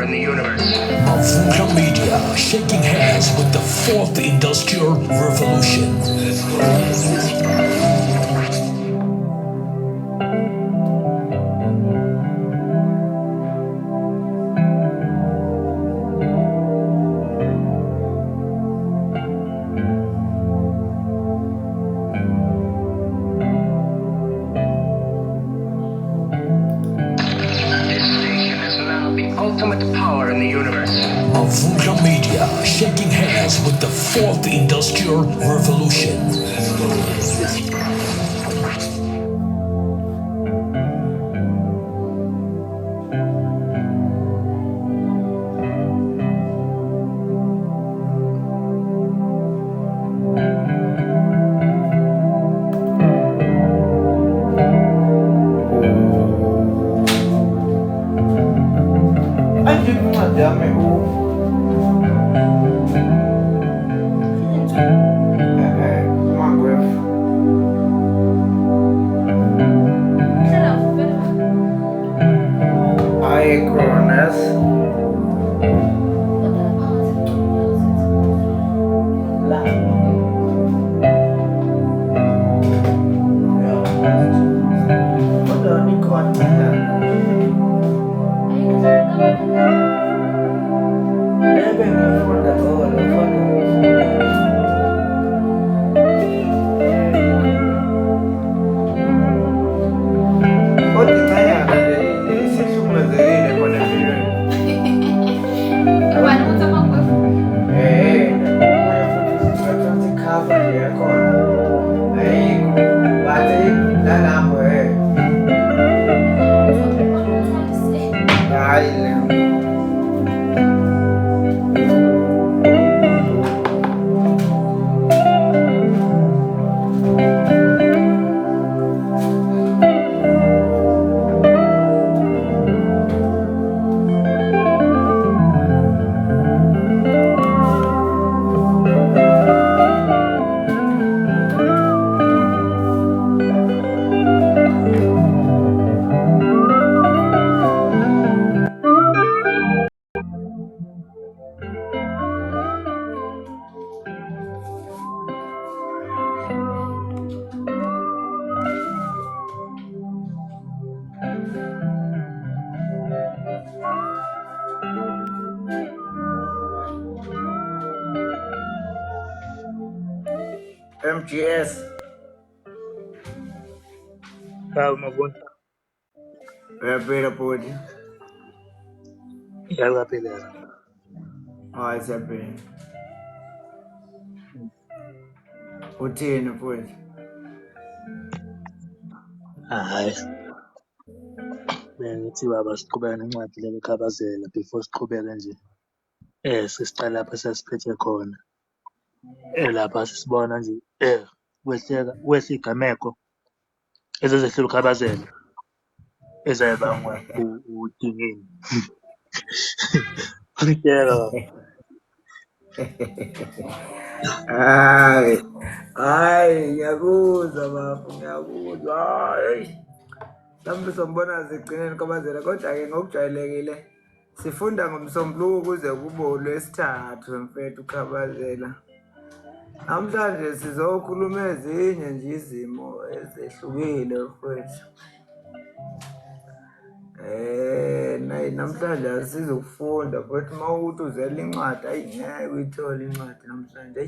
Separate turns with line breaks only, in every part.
in the universe.
Mavunga Media, shaking hands with the fourth industrial revolution.
This station is now the ultimate power in the universe.
Mavunga Media, shaking hands with the fourth industrial revolution.
MGS.
Mavunga.
Uyaphila futhi.
Ngiyaqaphela.
Hayi siyaphila. Uthini futhi?
Hayi. Ngithi baba siqhubeke nencwadi leli khabazela before siqhubeke nje. Sisiqala lapha sasiphethe khona. Lapha sisibona nje kwehla igameko ezezehlula ukhabazela ezayibangwa udingeni. Ngiyela baba.
Hayi, ngiyakuzwa bafo, ngiyakuzwa. Hayi. Mhlawumbe sombona zigcineni kabazela kodwa-ke ngokujwayelekile sifunda ngomsombuluko kuze kube uLwesithathu mfethu ukhabazela. Namhlanje sizokhuluma ezinye nje izimo ezehlukile mfethu. Namhlanje asizokufunda futhi uma ukuthi uzela incwadi ngeke uyithole incwadi namhlanje.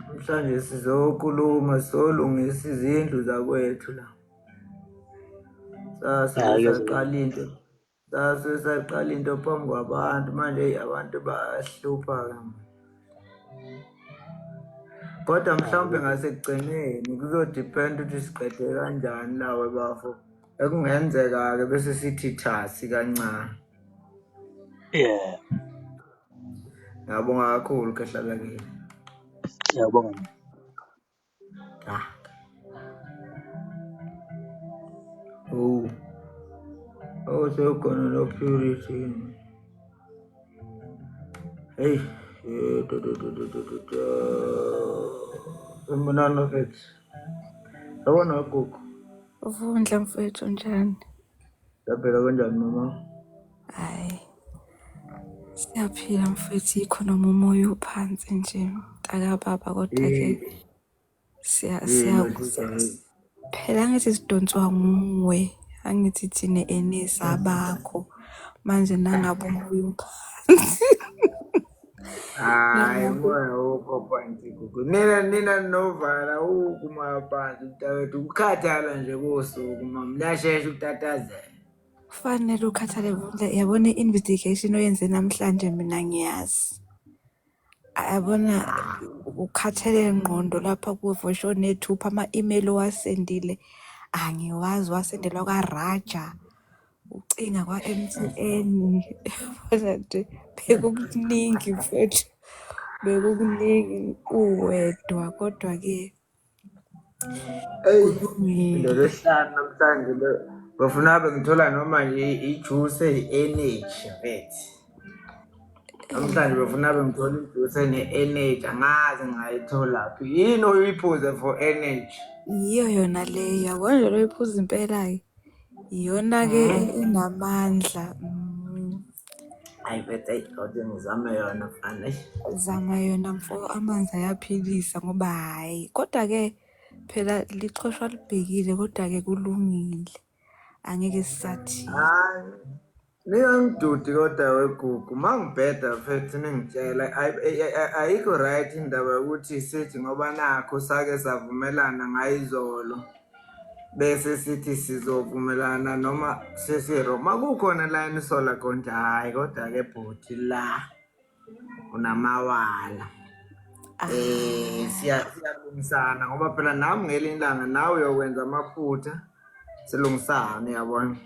Namhlanje sizokhuluma solungisa izindlu zakwethu la. Sasaqala into phambi kwabantu manje abantu bahlupha-ke. Kodwa mhlawumbe ngasekugcineni kuzodependa ukuthi siqede kanjani lawe bafo. Ekungenzeka-ke bese sithi thasi kancane.
Yeah.
Ngiyabonga kakhulu kehlala kini.
Ngiyabonga.
Sekhona no-Purity. Hey, Mbonani mfethu. Sawubona gogo.
Uvundla mfethu njani?
Yaphela kanjani mama?
Hayi Siyaphila mfethu, yikho noma umoya uphansi nje mntakababa, kodwa-ke
Nothisa
phela angithi sidonswa nguwe, angithi thine enesi abakho manje nangabe umoya uphansi.
hayi
Nangabe
umoya awukho phansi gugu. Nina novala umoya phansi mntakwethu, ukukhathala nje kosuku mama, liyashesha ukutatazela.
kufanele ukhathale Vundla, yabona i-investigation oyenze namhlanje mina ngiyazi. Yabona ukhathele ngqondo lapha kuVosho Nethupa, ama-email owasendile angiwazi, wasendelwa kwaRaja, ucinga kwa-MTN. Yabona nje bekukuningi mfethu, bekukuningi uwedwa, kodwa-ke
Eyi,
kulungile.
ngolwesihlanu namhlanje bafuna abe ngithola noma ijuice eyi-energy mfethu. Namhlanje bafuna abe ngithola ijuice ene-energy, angazi ngayitholaphi. Yini oyiphuze for energy?
Yiyo yona leyo, yabona nje loyiphuza impela-ke, iyona-ke enamandla.
Hayi mfethu, eyi kodwa ngizame yona mfana.
Zama yona mfo, amanzi ayaphilisa ngoba hhayi, kodwa-ke phela lichoshwa libhekile, kodwa-ke kulungile, angeke sisathini.
Hayi, ningangidudi kodwa wegugu, uma ngibheda mfethu ningitshela ayikho right indaba yokuthi sithi ngoba nakho sake savumelana ngayizolo bese sithi sizovumelana noma sesiro. Uma kukhona la enisola konje, hhayi kodwa-ke bhuti la unamawala. Siyalungisana ngoba phela nami ngelinye ilanga nawe uyokwenza amaphutha, silungisane, yabona.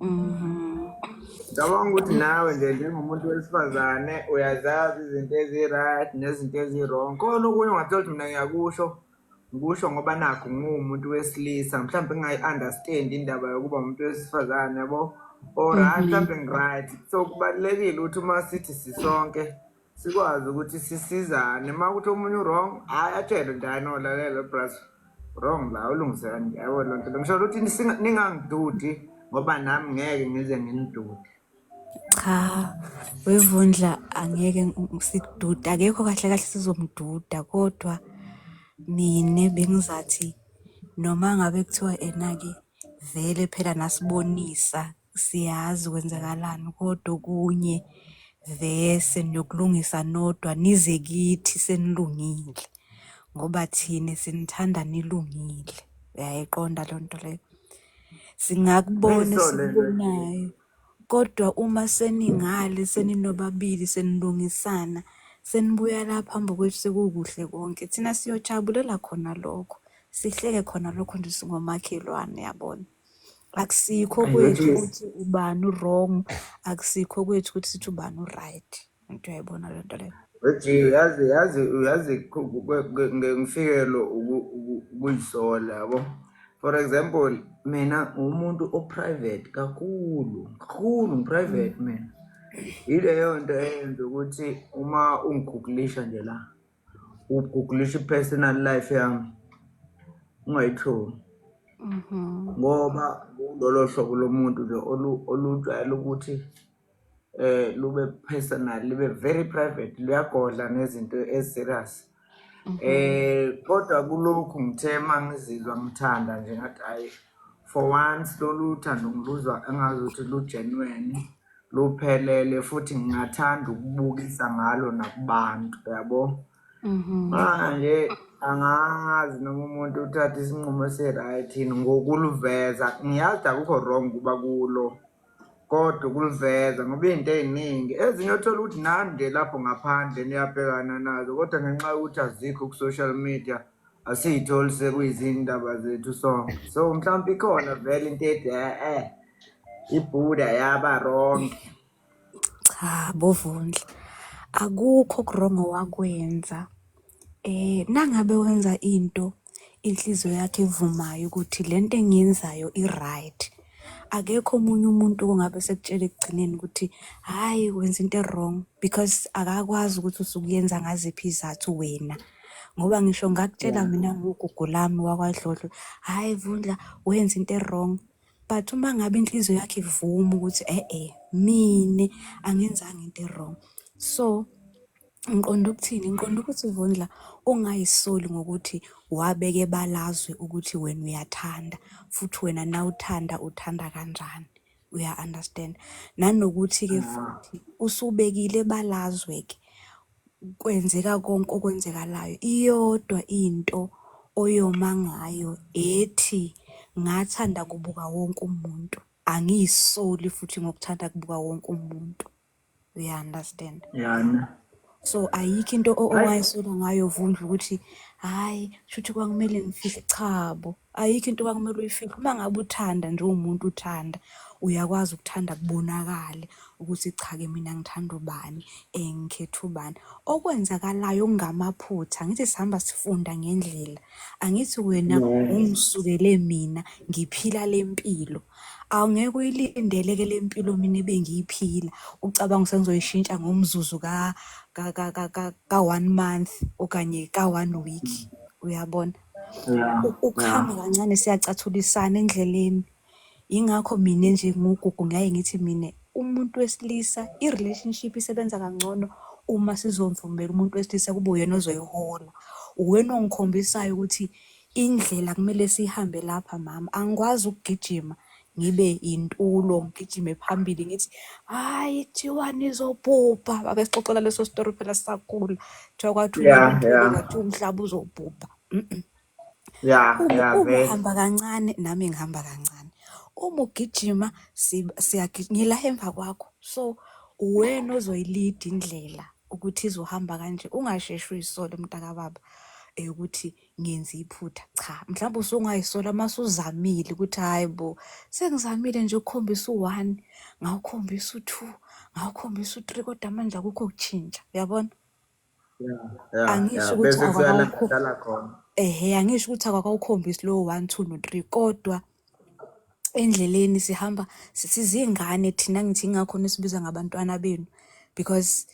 Ngicabanga ukuthi nawe nje njengomuntu wesifazane uyazazi izinto ezi-right nezinto ezi-wrong. Khona okunye ungathola ukuthi mina ngikusho ngoba nakho nguwumuntu wesilisa, mhlawumbe ngingayi-understand indaba yokuba umuntu wesifazane, yabo. Alright, mhlawumbe ngi-right. So kubalulekile ukuthi uma sithi sisonke sikwazi ukuthi sisizane. Uma kuthi omunye u-wrong, hhayi atshele nje, hayi no, lalela bras, wrong la, ulungiseka nje, yabo loo nto. Ngisho ukuthi ningangidudi ngoba nami ngeke ngize nginidude.
Cha, wevundla angeke sikududa, akekho kahle kahle sizomduda, kodwa mina bengizathi noma ngabe kuthiwa ena-ke vele phela nasibonisa siyazi kwenzakalani, kodwa okunye vese niyokulungisa nodwa nize kithi senilungile, ngoba thina sinithanda nilungile. Uyayiqonda loo nto leyo, singakubona
Ngiyisole nje.
esikubonayo, kodwa uma seningale seninobabili senilungisana senibuya lapha phambi kwethu sekukuhle konke, thina siyojabulela khona lokho, sihleke khona lokho nje singomakhelwane, yabona. Akusikho kwethu ukuthi ubani u-wrong, akusikho kwethu ukuthi sithi ubani u-right. Into uyayibona loo nto leyo.
Uyazi ngifikelo ukuyisola, yabo. For example, mina umuntu o-private kakhulu ngi-private mina. Yileyo nto eyenza ukuthi uma ungigugulisha nje la, ugugulisha i-personal life yami, ungayitholi. Ngoba lolo hlobo lomuntu nje olujwayele ukuthi lube personal, libe very private, luyagodla nezinto ezi-serious. Kodwa kulokhu ngithe mangizizwa ngithanda nje ngathi hayi, for once lolu uthando ngiluzwa engazuthi lu-genuine, luphelele, futhi ngingathanda ukubukisa ngalo nakubantu, yabo. Manje angazi noma umuntu uthatha isinqumo esi-right yini ngokuluveza. Ngiyazi akukho wrong kuba kulo, kodwa ukuliveza ngoba iy'nto ey'ningi ezinye othola ukuthi nani nje lapho ngaphandle niyabhekana nazo, kodwa ngenxa yokuthi azikho ku-social media asiy'tholi sekuyizindaba zethu sonke. So mhlawumbe ikhona vele into ethi ibhuda yaba wrong.
Cha, bovundla, akukho okurongo wakwenza. Nangabe wenza into inhliziyo yakhe evumayo ukuthi lento engiyenzayo i-right, akekho omunye umuntu ongabe sekutshela ekugcineni ukuthi hhayi wenza into e-wrong, because akakwazi ukuthi usukuyenza ngaziphi izathu wena. Ngoba ngisho ngakutshela mina ngogugu lami wakwaDlodlo, hhayi Vundla wenza into e-wrong, But uma ngabe inhliziyo yakhe ivuma ukuthi mine angenzanga into e-wrong. So ngiqonda ukuthini? Ngiqonda ukuthi Vundla ungayisoli ngokuthi wabeka ebalazwe ukuthi wena uyathanda futhi wena nawuthanda uthanda kanjani. Uya-understand? Nanokuthi-ke futhi usubekile ebalazwe-ke kwenzeka konke okwenzekalayo. Iyodwa into oyoma ngayo ethi ngathanda kubuka wonke umuntu. Angiyisoli futhi ngokuthanda kubuka wonke umuntu. Uya-understand?
yana
So ayikho into owayesola ngayo Vundla ukuthi hayi shuthi kwakumele ngifihle. Chabo, ayikho into kwakumele uyifihle. Uma ngabe uthanda nje umuntu uthanda, uyakwazi ukuthanda kubonakale ukuthi cha-ke mina ngithanda ubani, ngikhetha ubani. Okwenzakalayo okungamaphutha, ngithi sihamba sifunda ngendlela. Angithi wena ungisukele mina ngiphila lempilo. Awungeke uyilindele-ke lempilo mina ebengiyiphila ucabanga sengizoyishintsha ngomzuzu ka 1 month okanye ka 1 week. Uyabona? Ukuhamba kancane siyacathulisana endleleni. Yingakho mina nje nguGugu ngiyaye ngithi mina umuntu wesilisa i-relationship isebenza kangcono uma sizomvumela umuntu wesilisa kube uyena ozoyihola. Uwena ongikhombisayo ukuthi indlela kumele sihambe lapha mama. Angikwazi ukugijima ngibe intulo ngigijime phambili ngithi hayi kuthiwa nizobhubha. Babesixoxela leso story phela sisakhula. Kuthiwa kwathiwa uwena intulo kwathiwa umhlaba uzobhubha. Uma
vele
uhamba kancane nami ngihamba kancane. Uma ugijima ngila emva kwakho. So uwena ozoyilida indlela ukuthi izohamba kanje. Ungasheshi uyisole mntakababa ukuthi ngenza iphutha. Cha, mhlawumbe usungayisola mase uzamile ukuthi hayi bo sengizamile nje ukukhombisa u1, ngawukhombisa u2, ngawukhombisa u3 kodwa manje akukho ukutshintsha. Uyabona? Angisho ukuthi
bese
akawukho
kuyala khona.
angisho ukuthi akawukhombisi lo 1 2 no3 kodwa endleleni sihamba sizingane thina. Ngithi ingakho nisibiza ngabantwana benu because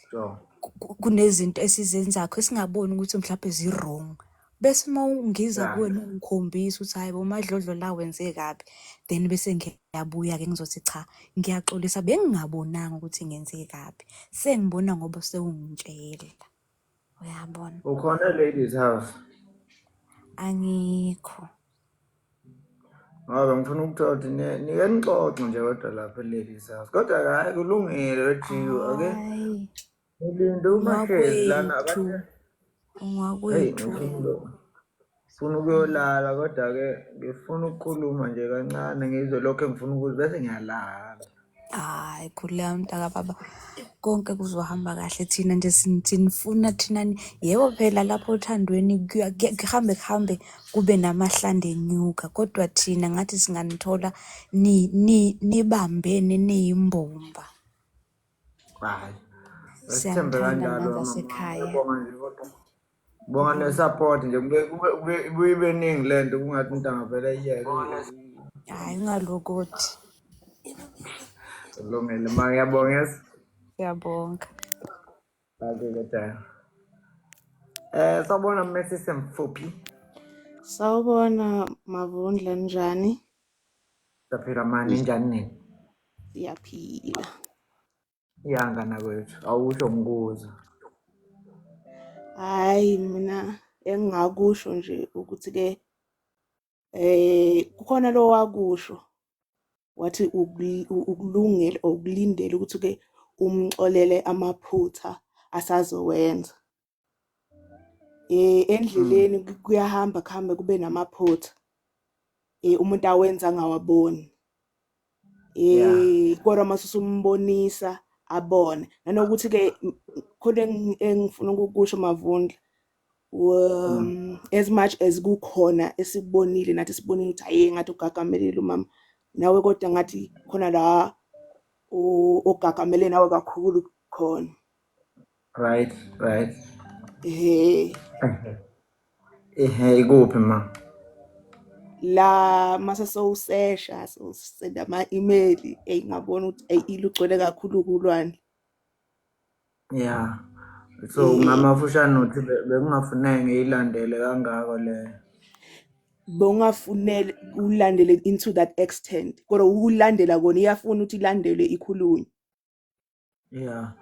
kunezinto esizenzayo esingaboni ukuthi mhlawumbe zi-wrong. Bese uma ungiza kuwena ungikhombisa ukuthi hayi bo madlodlo la wenze kabi, then bese ngiyabuya-ke ngizothi cha ngiyaxolisa bengingabonanga ukuthi ngenze kabi, sengibona ngoba sewungitshela. Uyabona?
Ukhona ladies house
Angikho.
ngoba ngifuna ukuthola ukuthi nike nixoxe nje kodwa lapha ladies house kodwa hayi kulungile wejiyo ake
Hayi
ulinde umashezi lana
ungakwethu,
hey
ungakwethu.
ngifuna ukuyolala kodwa-ke ngifuna ukukhuluma nje kancane ngizwe lokho engifuna ukuthi bese ngiyalala.
Hayi khuleka mntakababa, konke kuzohamba kahle. Thina nje sinifuna thinani. Yebo phela lapho othandweni kuhambe kube namahlande enyuka, kodwa thina ngathi singanithola nibambene niyimbomba.
Hayi sithembe
Siyanithanda
kanjalo
nangasekhaya.
ngiyabonga nje kodwa bonga ne-support nje kubuye ibe ningi le nto kungathi umuntu angavele ayiyeke.
Hayi ungalokothi.
Kulungile ma ngiyabonga yes.
Siyabonga.
Okay sawubona mmesisi Mfuphi.
Sawubona Mavundla, njani?
Saphila mani njani nini?
Siyaphila.
Iyangana kwethu awusho ngikuza.
Hayi mina engingakusho nje ukuthi-ke kukhona lo wakusho wathi ukulungele ukulindele ukuthi-ke umxolele amaphutha asazowenza. Endleleni kuyahamba kuhambe kube namaphutha umuntu awenza angawaboni. Kodwa mase usumbonisa abone. Nanokuthi-ke khona engifuna ukukusho Mavundla, as much as kukhona esikubonile nathi sibonile ukuthi hayi ngathi ugagamelile umama nawe, kodwa ngathi khona la ogagamele nawe kakhulu khona.
Right. Ikuphi ma?
La mase sowusesha sowusenda ama-email ngabona ukuthi ilugcwele kakhulu kulwane.
So ngamafushane uthi bekungafuneki ngiyilandele kangako le.
bongafunele ulandele into that extent kodwa ukulandela kona iyafuna ukuthi ilandelwe ikhulunywe.
Yeah.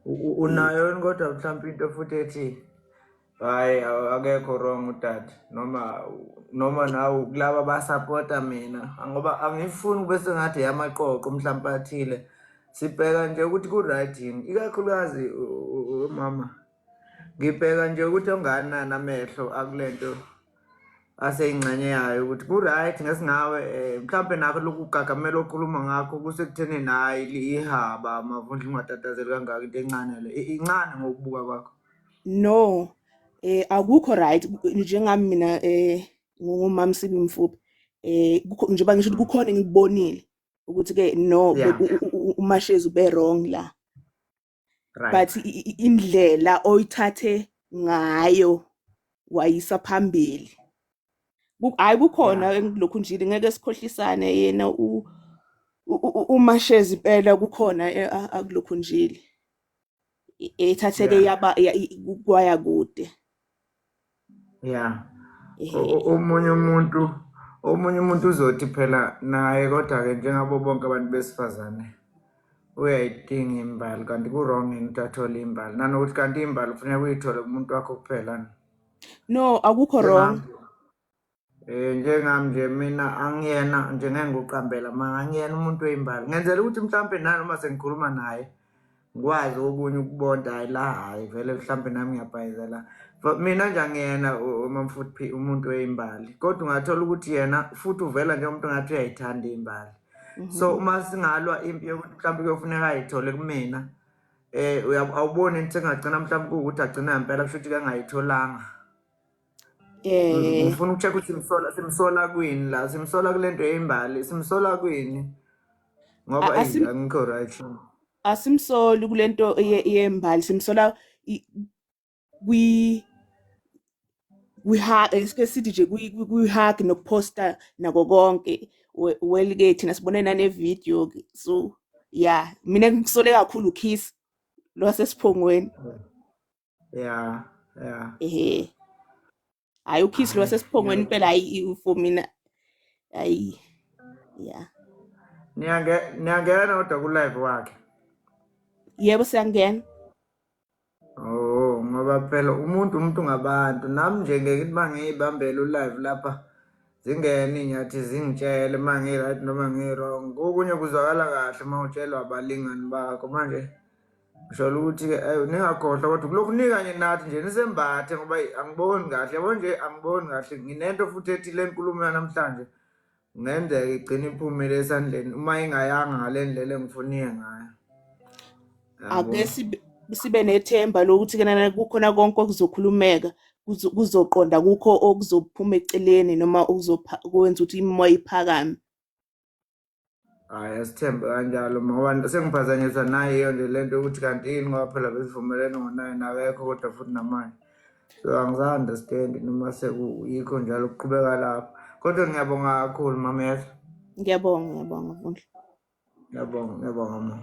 Unayo yini kodwa mhlawumbe into futhi ethi hayi akekho wrong utata noma nawe kulaba basupporta mina ngoba angifuni bese ngathi yamaqoqo mhlawumbe athile sibheka nje ukuthi ku right yini ikakhulukazi mama ngibheka nje ukuthi onganani amehlo akulento aseyingxenye yayo ukuthi ku right ngesingawe mhlawumbe nakho lokugagamela okhuluma ngakho kusekutheni nayi ihaba amavundla ungatatazeli kangaka into encane le incane ngokubuka kwakho.
No, akukho right njengami mina ngumama Sibi Mfuphi njengoba ngisho ukuthi kukhona ngikubonile ukuthi ke no
Yeah.
uMashezi ube wrong la,
Right.
but indlela oyithathe ngayo wayisa phambili. Hayi kukhona engilokhu njile ngeke sikhohlisane yena uMashezi impela kukhona akulokhu njile ethatheke
Yeah.
yaba kwaya kude.
Yeah.
Ehe.
Omunye umuntu uzothi phela naye kodwa ke njengabo bonke abantu besifazane uyayidinga imbali kanti ku wrong into athola imbali nanokuthi kanti imbali kufanele uyithole kumuntu wakho kuphela.
No, akukho wrong.
Njengami nje mina angiyena njengenguqambela angiyena umuntu weyimbali ngenzela ukuthi mhlawumbe nanoma sengikhuluma naye ngikwazi okunye ukubonda hayi la hayi vele mhlawumbe nami ngiyabhayizela mina nje angiyena Mamfuthu umuntu weyimbali kodwa ungathola ukuthi yena futhi uvela njengomuntu ngathi uyayithanda imbali. So uma singalwa impi yokuthi mhlawumbe kuyofuneka ayithole kumina awuboni into engagcina mhlawumbe kuwukuthi agcina ngempela kusho ukuthi kangayitholanga. Ngifuna ukucheck ukuthi simsola kwini la simsola kulento yeyimbali simsola kwini ngoba angikho right.
Asimsoli kulento yembali simsola esike sithi nje kwi-hug nokuposta nako konke well ke thina sibone nane video so yeah mina ngikusole kakhulu Kiss lo wasesiphongweni.
Yeah.
Ehe hayi uKiss lo wasesiphongweni impela hayi for mina hayi yeah.
Niyangena kodwa ku live wakhe.
Yebo siyangena.
Oh ngoba phela umuntu ngabantu nami nje ngeke bangiyibambela ulive lapha zingene inyathi zingitshele mangi right noma ngi wrong okunye kuzwakala kahle mawutshelwa abalingani bakho manje ngisho ukuthi ke ningakhohlwa kodwa kulokhu nikanye nathi nje nisembathe ngoba angiboni kahle yabo nje angiboni kahle nginento futhi ethi le nkulumo namhlanje ngenzeka igcina iphumile esandleni uma ingayanga ngalendlela engifuniye ngayo.
Ake sibe nethemba lokuthi kenana kukhona konke okuzokhulumeka kuzoqonda kukho okuzophuma eceleni noma kwenza ukuthi imoya iphakame.
Hayi asithembe kanjalo ngoba sengiphazanyiswa nayo nje lento ukuthi kanti yini ngoba phela besivumelene ngo9 nakekho kodwa futhi namanje. So angiza-understand noma sekuyikho njalo ukuqhubeka lapho kodwa ngiyabonga kakhulu mama yethu.
Ngiyabonga Vundla.
Ngiyabonga mama.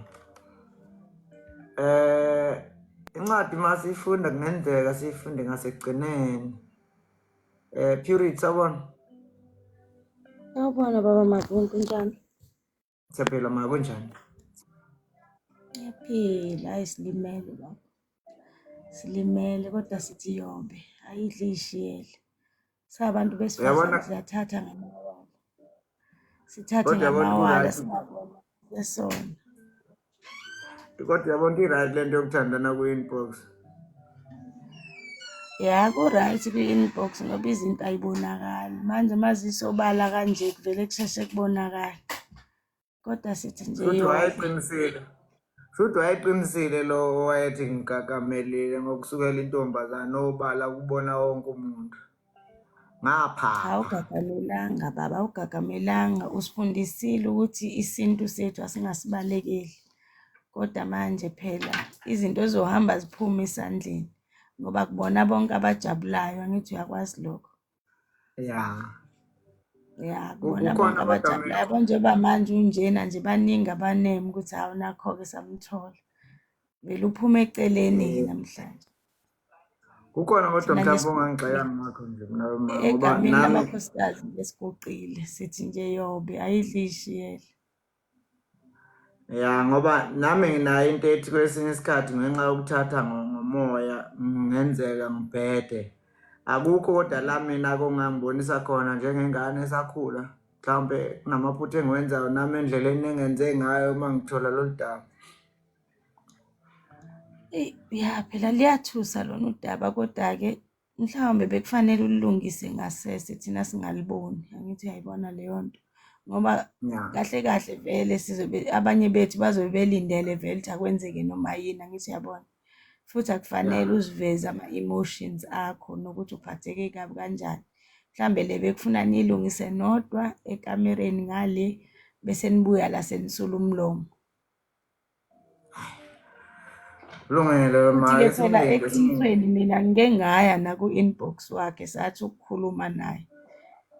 Incwadi masifunda kungenzeka sifunde ngasekugcineni. Purity sabona.
Sawubona baba Mavundla kunjani?
Siyaphila ma kunjani?
Ngiyaphila hayi silimele baba. Silimele kodwa sithi yombe ayidle ishiyele. Sabantu besifazane siyathatha ngamawala. Sithathe ngamawala singabona besona.
Kodwa yabona i-right lento yokuthandana ku-inbox.
Ya ku-right kwi-inbox ngoba izinto ayibonakali manje mazisobala kanje kuvele kusheshe kubonakala kodwa sithi nje
Futhi wayeqinisile lo owayethi ngigagamelile ngokusukela intombazane obala kubona wonke umuntu ngapha.
Awugagamelanga baba awugagamelanga usifundisile ukuthi isintu sethu asingasibalekeli kodwa manje phela izinto zohamba ziphuma esandleni ngoba kubona bonke abajabulayo angithi uyakwazi lokho. Ya kubona bonke abajabulayo konjeba manje unjena nje baningi abaneme ukuthi hawu nakho-ke samthola vele uphume eceleni-ke namhlanje.
Kukhona kodwa
Thina
mhlawumbe
ngesiguqile
ongangixeka ngakho nje mina ngoba
egameni
nami
lamakhosikazi ngesiguqile sithi nje yobe ayidli ishiyele.
ya ngoba nami nginayo into ethi kwesinye isikhathi ngenxa yokuthatha ngomoya ngenzeka ngibhede. Akukho kodwa la mina kongangibonisa khona njengengane esakhula mhlawumbe kunamaphutha engiwenzayo nami endleleni engenze ngayo uma ngithola lolu daba.
Ya phela liyathusa lona udaba kodwa-ke mhlawumbe bekufanele ulungise ngasese thina singaliboni. Angithi uyayibona leyo nto ngoba
Ya.
kahle kahle vele sizobe abanye bethu bazobe belindele vele ukuthi akwenzeke noma yini. Angithi uyabona futhi akufanele uziveze ama-emotions akho nokuthi uphatheke kabi kanjani. Mhlambe le bekufuna niyilungise nodwa ekamereni ngale bese nibuya la senisula umlomo.
Kulungile
Futhi-ke
manje
phela
simlinde
eqinisweni mina ngike ngaya naku-inbox wakhe sathi ukukhuluma naye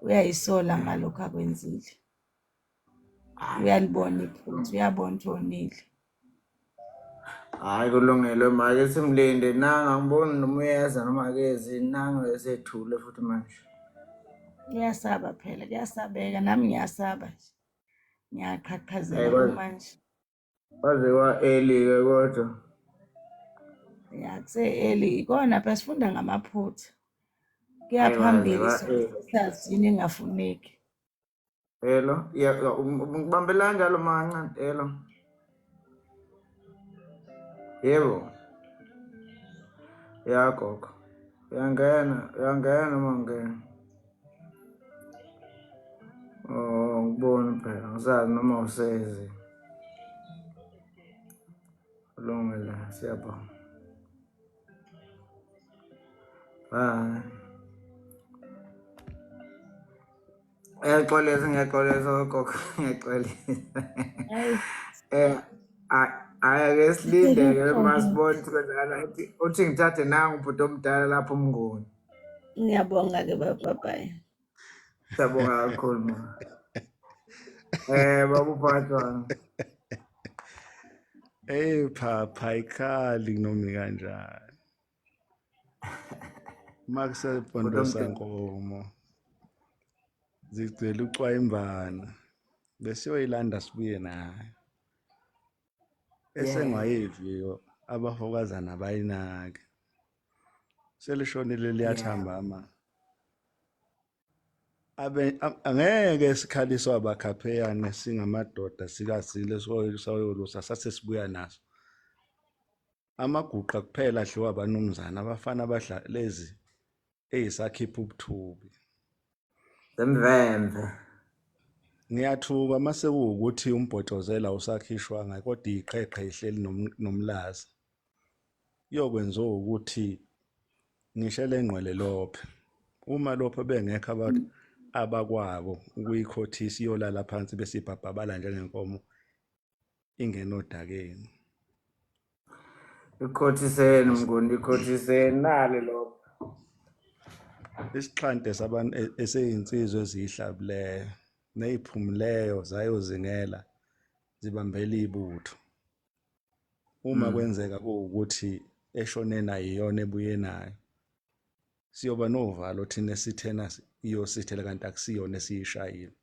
uyayisola ngalokhu akwenzile. Uyalibona iphutha, uyabona ukuthi wonile.
Hayi kulungile manje simlinde nanga ngiboni noma uyeza noma akezi nanga esethule futhi manje.
Kuyasaba phela, kuyasabeka nami ngiyasaba nje. Ngiyaqhaqhazela
kwaze
kumanje.
kwa-early-ke kodwa.
Ya kuse-early ikona phela sifunda ngamaphutha. Kuya
Hayi kwaze
phambili
kwa-early.
sazi yini engafuneki.
Hello, ngibambela kanjalo makancane, hello. Yebo. Ya gogo. Uyangena mangena. Oh, ngibona phela, ngisazi noma useze. Kulungile, siyabonga. Bye. Ngiyaxolisa gogo, ngiyaxolisa.
Hayi,
Ake silinde-ke
sekukhona.
masibone ukuthi kwenzakala uthi ngithathe nangu ubhuti omdala lapho umnguni.
Ngiyabonga-ke bye.
Siyabonga kakhulu ma. Baba uphathwana.
Phapha ayikhali noma kanjani. Makusepondo sankomo zigcwele ucwayimbana bese yoyilanda sibuye nayo. Esengwayeviyo abafokazana bayinake. Selishonile liyathambama. Angeke sikhaliswa abakhapheyane singamadoda sikazile soyolusa sase sibuya naso. Amaguqa kuphela adliwa abanumzana abafana abadla lezi eyisakhipha ubuthubi.
Zemvemve.
Ngiyathuka mase kuwukuthi umbhotozela usakhishwanga kodwa iqheqhe ihleli nomlazi. Yokwenza ukuthi ngisho lengqwele lophe. Uma lophe bengekho abantu abakwabo ukuyikhothisa iyolala phansi bese ibhabhabala njengenkomo ingenodakeni.
Ikhothiseni mnguni, ikhothiseni nali lokho.
Isixhante sabantu eseyinsizwe ezihlabileyo neziphumuleyo zayozingela zibambela ibutho. Uma kwenzeka ukuthi eshone nayo iyona ebuye nayo siyoba novalo thina sithena iyosithela kanti akusiyona esiyishayile.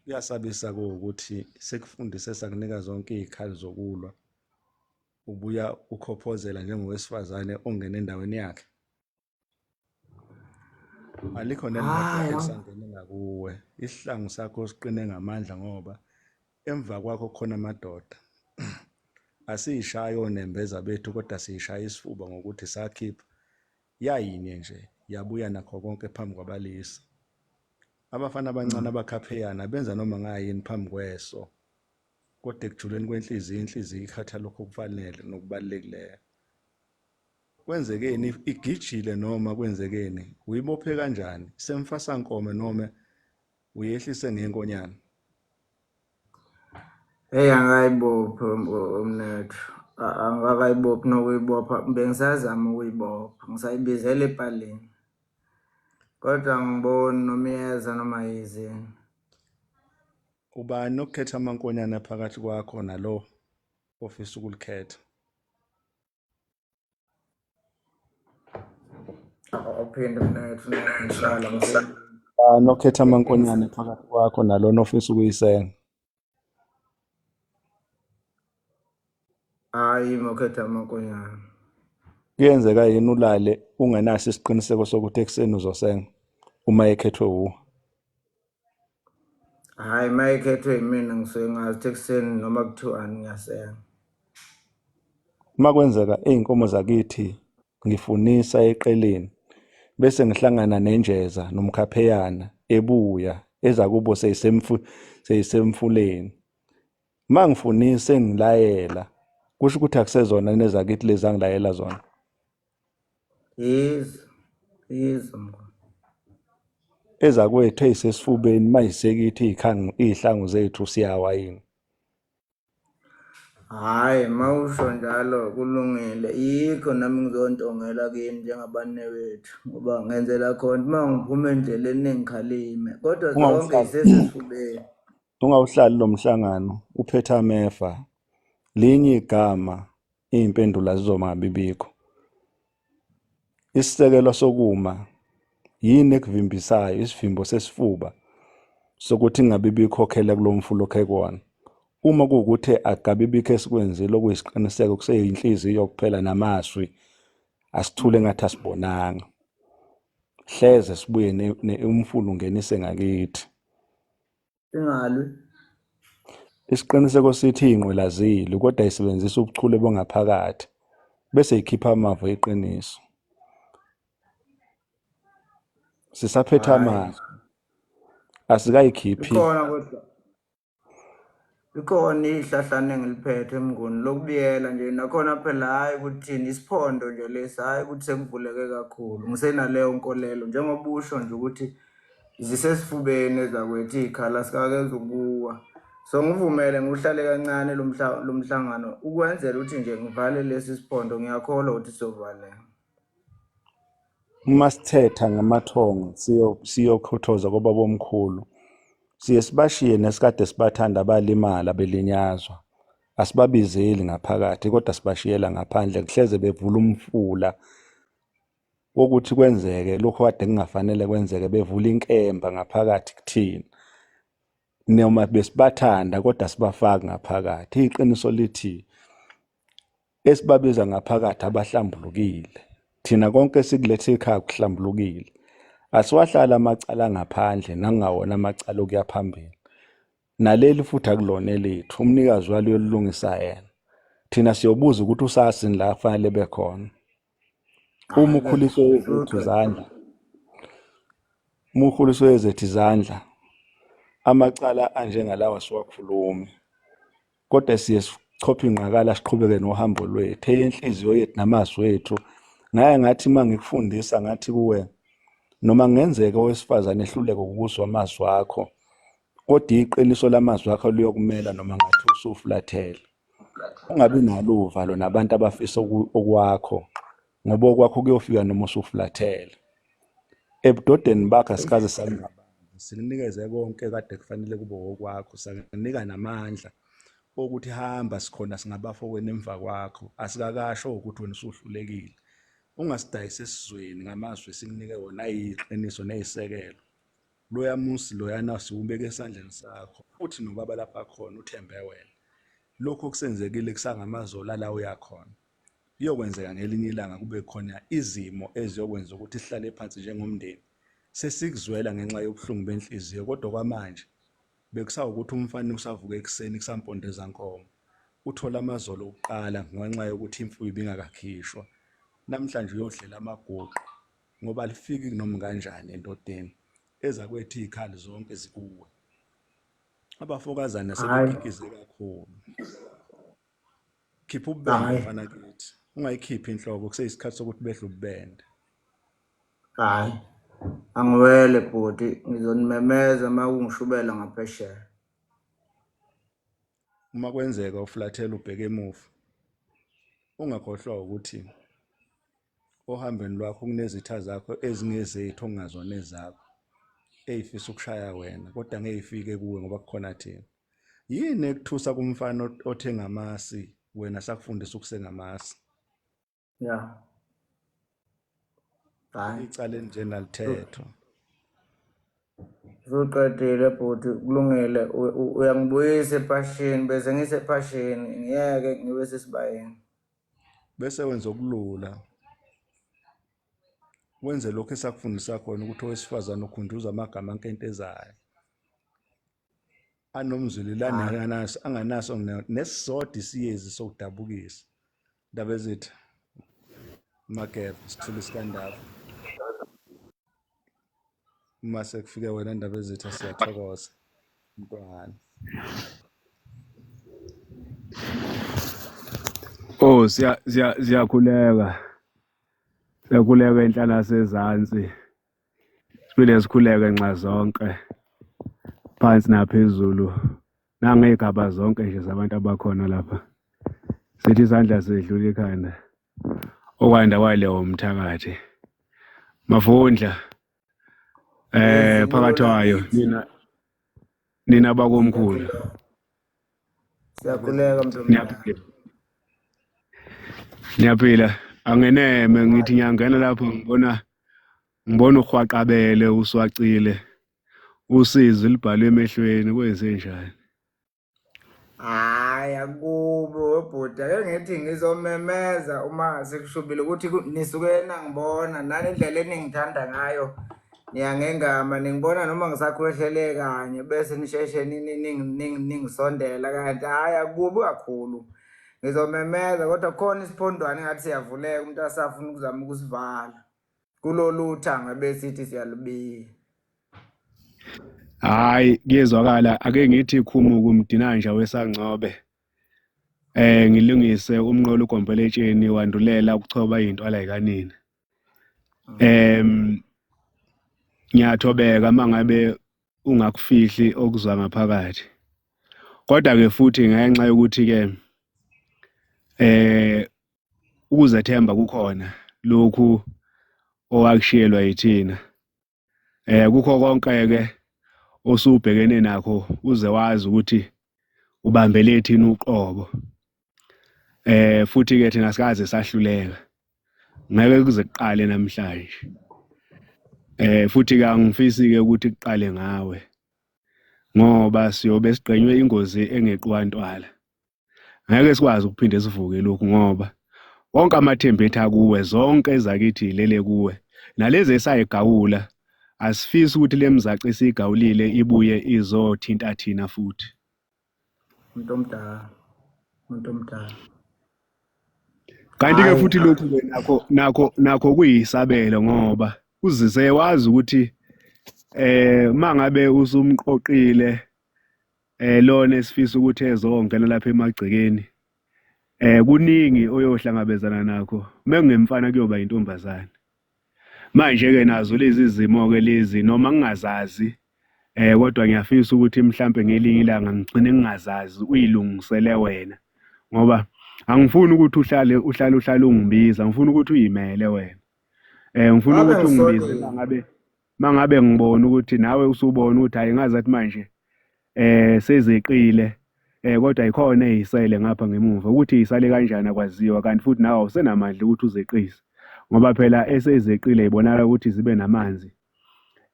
Kuyasabisa ukuthi sekufundise sakunika zonke izikhali zokulwa ubuya ukhophozela njengowesifazane ongena endaweni yakhe. Alikho nelindoda elisangene ngakuwe. Isihlangu sakho siqine ngamandla ngoba emva kwakho khona amadoda. Asiyishayo onembeza bethu kodwa siyishaya isifuba ngokuthi sakhipha yayinye nje yabuya nakho konke phambi kwabalisa. Abafana abancane abakhapheyana benza noma ngayini phambi kweso. Kodwa ekujuleni kwenhliziyo inhliziyo ikhatha lokho okufanele nokubalulekileyo. Kwenzekeni igijile noma kwenzekeni uyibophe kanjani semfasa nkomo noma uyehlise ngenkonyana.
Angayibophi umnethu. Angakayibophi nokuyibopha bengisazama ukuyibopha ngisayibizela epaleni. Kodwa ngiboni noma iyeza noma yizini.
Ubani okukhetha amankonyana phakathi kwakho nalo ofisa ukulikhetha?
Awuphinde mnethu ngihlala ngise.
Nokhetha amankonyane phakathi kwakho nalona ofisa ukuyisenga.
Hayi ngokhetha amankonyane.
Kuyenzeka yini ulale ungenaso isiqiniseko sokuthi ekuseni uzosenga uma ekhethwe uwe?
Hayi mayikhethwe yimina ngisuke ngazi ukuthi ekuseni noma kuthiwani ngiyasenga.
Uma kwenzeka iy'nkomo zakithi ngifunisa eqeleni bese ngihlangana nenjeza nomkhapheyana ebuya ezakubo seyisemfuleni. Uma ngifunisa engilayela kusho ukuthi akusezona nezakithi lezi angilayela zona.
Yizo mngani.
Ezakwethu ey'sesifubeni mayisekithi iy'hlangu zethu siyawa yini?
Hayi mawusho njalo kulungile yikho nami ngizontongela kini njengabanewethu ngoba ngenzela khona uma ngiphume endleleni ngikhalime kodwa zonke isesifubeni.
Ungawuhlali lo mhlangano uphethe amefa linye igama iy'mpendulo zizomabi bikho. Isisekelo sokuma yini ekuvimbisayo isivimbo sesifuba sokuthi ingabi bikhokhela kulo mfulo okhekuwona. Uma kuwukuthi akabi bikho esikwenzile okuyisiqiniseko kuseyinhliziyo kuphela namazwi asithule ngathi asibonanga. Hleze sibuye umfulo ungenise ngakithi.
Singalwi.
Isiqiniseko sithi iy'nqwela zilwi kodwa isebenzisa ubuchule bongaphakathi bese ikhipha amava eqiniso. Sisaphethe amazwi asikayikhiphi.
Likhona ihlahlane engiliphethe emnguni lokubiyela nje nakhona phela hayi ukuthi isiphondo nje lesi hayi ukuthi sekuvuleke kakhulu ngisenaleyo nkolelo njengoba usho nje ukuthi zisesifubeni ezakwethu iy'khala sikakeza ukuwa. So ngivumele ngihlale kancane lo mhlangano ukwenzela ukuthi nje ngivale lesi siphondo ngiyakholwa ukuthi sizovaleka.
Uma sithetha ngamathongo siyokhothoza kobaba omkhulu siye sibashiye nesikade sibathanda balimala belinyazwa. Asibabizeli ngaphakathi kodwa sibashiyela ngaphandle kuhleze bevula umfula wokuthi kwenzeke lokho kade kungafanele kwenzeke bevula inkemba ngaphakathi kuthina. Noma besibathanda kodwa sibafaki ngaphakathi. Iqiniso lithi esibabiza ngaphakathi abahlambulukile. Thina konke sikulethe ekhaya kuhlambulukile. Asiwahlala amacala ngaphandle nangawona amacala okuya phambili. Naleli futhi akulona elethu umnikazi walo uyolungisa yena. Thina siyobuza ukuthi usasini la kufanele bekhona. Uma ukhuliswe ezethu izandla. Uma ukhuliswe ezethu izandla amacala anjengalawa siwakhulumi. Kodwa siye sichophe ingqakala siqhubeke nohambo lwethu. Enhliziyo yethu namazwi wethu ngaye ngathi mangikufundisa ngathi kuwe noma kungenzeka owesifazane ehluleke ukuzwa amazwi akho kodwa iqiniso lamazwi akho liyokumela noma ngathi usufulathele. Ungabi nalo uvalo nabantu abafisa okwakho ngoba okwakho kuyofika noma usufulathele. Ebudodeni bakho asikaze sangabanzi sikunikeze konke kade kufanele kube okwakho sakunika namandla ukuthi hamba sikhona singabafowenu emva kwakho asikakasho ukuthi wena usuhlulekile. Ungasidayise esizweni ngamazwi sikunike wona ayiqiniso neyisekelo. Loya musi loyana siwubeke esandleni sakho futhi nobaba lapha khona uthembe wena. Lokho kusenzekile kusangamazolo la uyakhona. Iyokwenzeka ngelinye ilanga kube khona izimo eziyokwenza ukuthi sihlale phansi njengomndeni. Sesikuzwela ngenxa yobuhlungu benhliziyo kodwa kwamanje bekusawukuthi umfana usavuka ekuseni kusampondeza nkomo. Uthola amazolo okuqala ngenxa yokuthi imfuyo ibingakakhishwa. Namhlanje uyodlela amagugu ngoba lifiki noma kanjani endodeni ezakwethu izikhali zonke zikuwe. Abafokazana sebekikize kakhulu. Khipha ububende mfana kithi. Ungayikhiphi inhloko kuseyisikhathi sokuthi behle ububende.
Hayi angiwele bhuti ngizonimemeza mawungishubela ngaphesheya.
Uma kwenzeka uflathela ubheke emuva ungakhohlwa ukuthi ohambeni lwakho kunezitha zakho ezingezethu ongazona ezakho eyifisa ukushaya wena kodwa ngeke kuwe ngoba kukhona thina. Yini ekuthusa kumfana othenga amasi wena sakufundisa ukusenga amasi?
Yeah. Hayi.
icala elinjenalithethwa.
Usuqedile bhuti kulungile uyangibuyisa ephashini bese ngisephashini ngiyeke ngibe sesibayeni.
Bese wenza okulula. Wenze lokho esakufundisa khona ukuthi owesifazane ukhunduza amagama ankentezayo. Anomzulilane anganaso nesisodwa isiyezi sokudabukisa. Indaba ezitha Mageba sithule isikandaba. Uma sekufike wena indaba ezitha siyathokoza mntwana.
Oh siyakhuleka. Siyakhuleka enhlana sezantsi. Siphinde sikhuleke nxa zonke. Phansi naphezulu. Nangegaba zonke nje zabantu abakhona lapha. Sithi isandla sedlula ikhanda. Okwanda kwalewo mthakathi. Mafundla. Phakathi kwayo nina bakomkhulu.
Siyakhuleka mntomdala.
Niyaphila angeneme ngithi ngiyangena lapho ngibona ukhwaqabele uswacile usizi libhalwe emehlweni kwenze njani.
Hayi akubo webhuti ake ngithi ngizomemeza uma sekushubile ukuthi nisuke nangibona nani indlela eningithanda ngayo niyangengama ningibona noma ngisakhwehlele kanye bese nisheshe ningisondela kanti hayi akubi kakhulu. Ngizomemeza kodwa khona isiphondwane ngathi siyavuleka umuntu asafuna ukuzama ukusivala kulolu thanga besithi siyalubiya.
Hayi kuyezwakala ake ngithi khumuka umdinanja wesangcobe ngilungise umnqolo ugombeletseni wandulela ukuchoba into alayikanini. Ngiyathobeka mangabe ungakufihli okuzwa ngaphakathi. Kodwa ke futhi ngenxa yokuthi ke ukuzethemba kukhona lokhu owakushiyelwa yithina. Kukho konke ke osubhekene nakho uze wazi ukuthi ubambele thina uqobo. Futhi ke thina sikaze sahluleka. Ngeke kuze kuqale namhlanje. Futhi ke angifisi ke ukuthi kuqale ngawe. Ngoba siyobe sigqenywe ingozi engeqwa ntwala. Ngeke sikwazi ukuphinde sivuke lokhu ngoba wonke amathembu ethu kuwe zonke ezakithi lele kuwe nalezi esayigawula asifisi ukuthi lemzacu esigawulile ibuye izothinta thina futhi.
Mntomdala.
Kanti ke futhi lokhu ke nakho kuyisabelo ngoba uzise wazi ukuthi mangabe usumqoqile lona esifisa ukuthi ezongena lapha emagcekeni kuningi oyohlangabezana nakho mengemfana kuyoba intombazana. Manje ke nazo lezi zimo ke lezi noma ngingazazi kodwa ngiyafisa ukuthi mhlambe ngelinye ilanga ngigcine ngingazazi uyilungisele wena ngoba angifuni ukuthi uhlale ungibiza ngifuna ukuthi uyimele wena. Ngifuna ukuthi ungibize mangabe ngibona ukuthi nawe usubona ukuthi hayi ngazathi manje sezeqile kodwa ikhona ezisele ngapha ngemuva ukuthi isale kanjani akwaziwa kanti futhi nawe usenamandla ukuthi uzeqise ngoba phela esezeqile ibonakala ukuthi zibe namanzi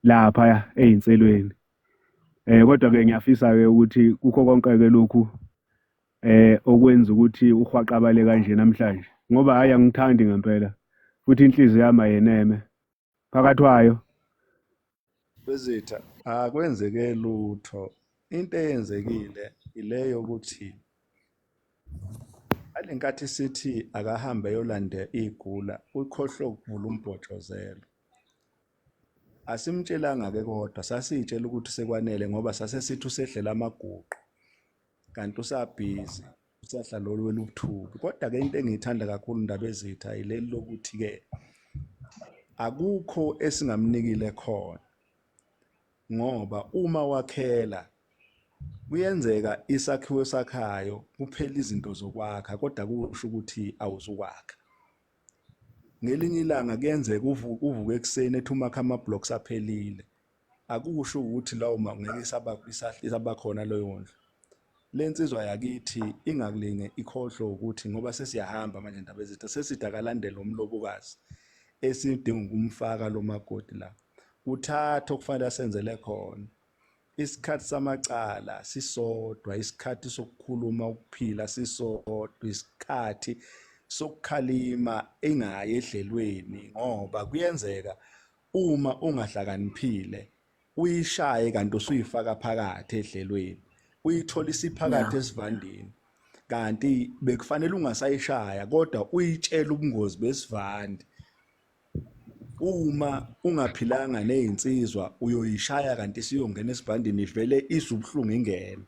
lapha einselweni. Kodwa ke ngiyafisa ke ukuthi kukho konke ke lokhu okwenza ukuthi ukhwaqabale kanje namhlanje ngoba hayi angithandi ngempela futhi inhliziyo yami ayeneme phakathi kwayo.
Bezitha akwenzeke lutho. Into eyenzekile ileyo ukuthi alenkathi sithi akahambe yolande igula ukhohlwe ukuvula umbhotshozelo. Asimtshelanga ke kodwa sasitshela ukuthi sekwanele ngoba sasesithi usedlela amaguqo kanti usabhizi usahlala lolweluthubi. Kodwa ke into engiyithanda kakhulu indaba ezitha ileli lokuthi ke akukho esingamnikile khona ngoba uma wakhela kuyenzeka isakhiwo sakhayo kuphela izinto zokwakha kodwa kusho ukuthi awuzukwakha. Ngelinye ilanga kuyenzeka uvuke ekseni ethi umakha ama-blocks aphelile akusho ukuthi lawo ngeke isabakhona leyo ndlu. Lensizwa yakithi ingakulinge ikhohlwe ukuthi ngoba sesiyahamba manje indaba ezitha sesithi akalandele umlobokazi esidinga ukumfaka lo makoti la uthatha okufanele asenzele khona isikhathi samacala sisodwa isikhathi sokukhuluma ukuphila sisodwa isikhathi sokukhalima engayi ehlelweni ngoba kuyenzeka uma ungahlakaniphile uyishaye kanti usuyifaka phakathi ehlelweni uyithola isiphakathi
Yeah.
esivandeni kanti bekufanele ungasayishaya kodwa uyitshela ubungozi besivande uma ungaphilanga nezinsizwa uyoyishaya kanti siyongena esivandeni ivele izubuhlungu ingene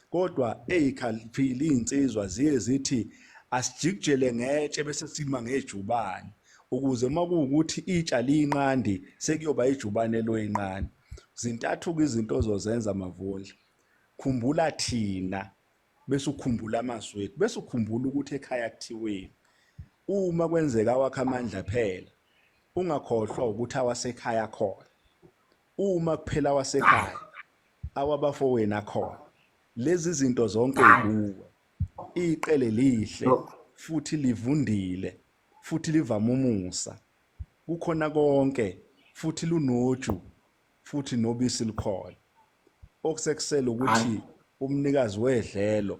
kodwa ezikhaliphile izinsizwa ziye zithi asijikijele ngetshe bese sima ngejubane ukuze makuwukuthi itsha liyinqandi sekuyoba ijubane loyinqandi zintathu izinto ozozenza mavundla khumbula thina bese ukhumbula amazwi ethu bese ukhumbula ukuthi ekhaya kuthiweni uma kwenzeka wakhe amandla phela ungakhohlwa ukuthi awasekhaya khona uma kuphela wasekhaya awabafowena khona lezi zinto zonke kuwe iqele lihle futhi livundile futhi livama umusa kukhona konke futhi lunoju futhi nobisi likhona okusekusela ukuthi umnikazi wedlelo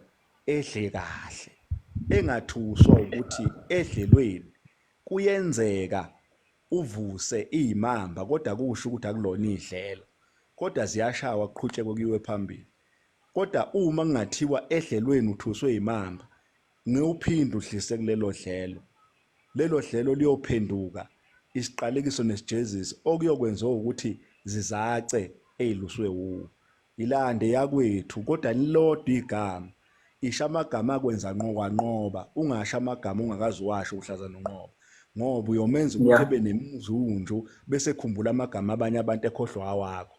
edle kahle engathuswa ukuthi edlelweni kuyenzeka uvuse izimamba kodwa kusho ukuthi akulona idlelo kodwa ziyashawa kuqhutshekwe kuyiwe phambili kodwa uma kungathiwa ehlelweni uthuswe izimamba ngeuphinde udlise kulelo dlelo liyophenduka isiqalekiso nesijeziso okuyokwenza ukuthi zizace eziluswe wuwo ilande yakwethu kodwa lilodwa igama isha amagama akwenza nqoba ungasha amagama ungakazi washo uhlaza nonqoba ngoba uyomenza ukuthi ebe nemizunju bese khumbula amagama abanye abantu ekhohlwa awakho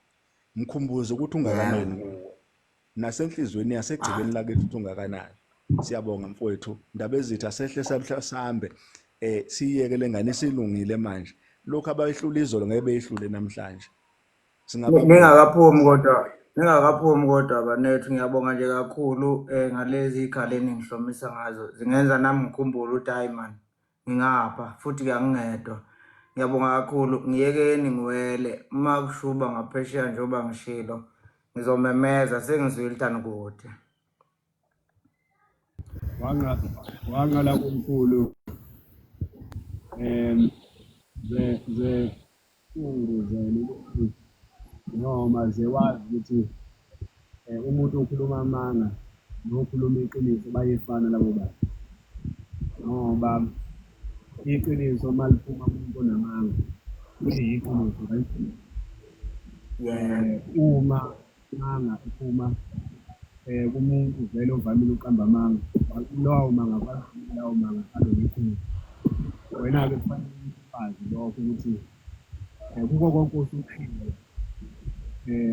mkhumbuze ukuthi ungakanani kuwe nasenhlizweni yasegcibeni lakethu ukuthi ungakanani siyabonga mfowethu indaba ezithi asehle samhlambe siyeke lengane silungile manje lokho abayihlula izolo ngeke beyihlule namhlanje
ningakaphumi kodwa banethu ngiyabonga nje kakhulu ngalezi ikhala eningihlomisa ngazo zingenza nami ngikhumbule ukuthi hayi man ngingapha futhi ngiyangedwa ngiyabonga kakhulu ngiyekeni ngiwele uma kushuba ngaphesheya njengoba ngishilo ngizomemeza sengizwile ithana kude
wangala kumkhulu ze unguzele ukuthi noma zewazi ukuthi umuntu okhuluma amanga nokhuluma iqiniso bayefana labo bantu ngoba iqiniso maliphuma umuntu onamanga kuyiqiniso right uma manga iphuma kumuntu vele ovamile uqamba amanga lawo manga aloyiqiniso wena-ke kufanele ufazi lokho ukuthi kuko konke osukushilo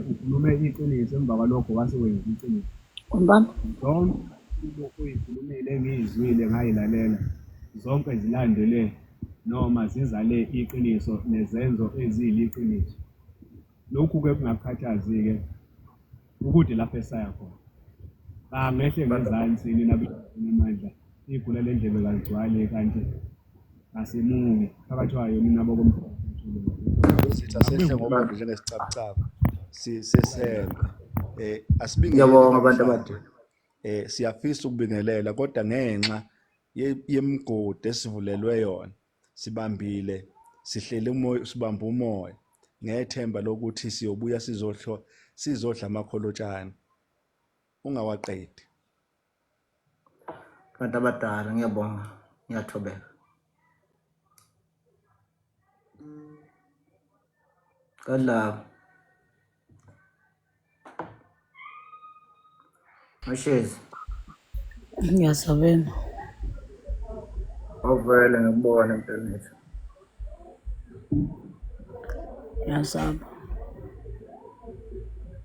ukhulume iqiniso emva kwalokho wase wenza iqiniso zonke lokho uyikhulumile engiyizwile ngayilalela zonke zilandele noma zizale iqiniso nezenzo eziyiliqiniso lokhu-ke kungakhathazi-ke ukuthi lapho esaya khona angehle ngezansi namandla iphula lendlebe kalizwali kanti asimungi phakathi wayo mina
sithi asehle ngoba njengesicabucabu sisembe
ngiyabonga abantu abadala
siyafisa ukubingelela kodwa ngenxa yemigodi esivulelwe yona sibambile sihlele umoya sibamba umoya ngethemba lokuthi siyobuya sizodla amakholotshana ungawaqedi
abantu abadala ngiyabonga ngiyathobeka kadlaba Mashezi
Ngiyasabela.
ovele ngikubona mntanethu
Ngiyasaba.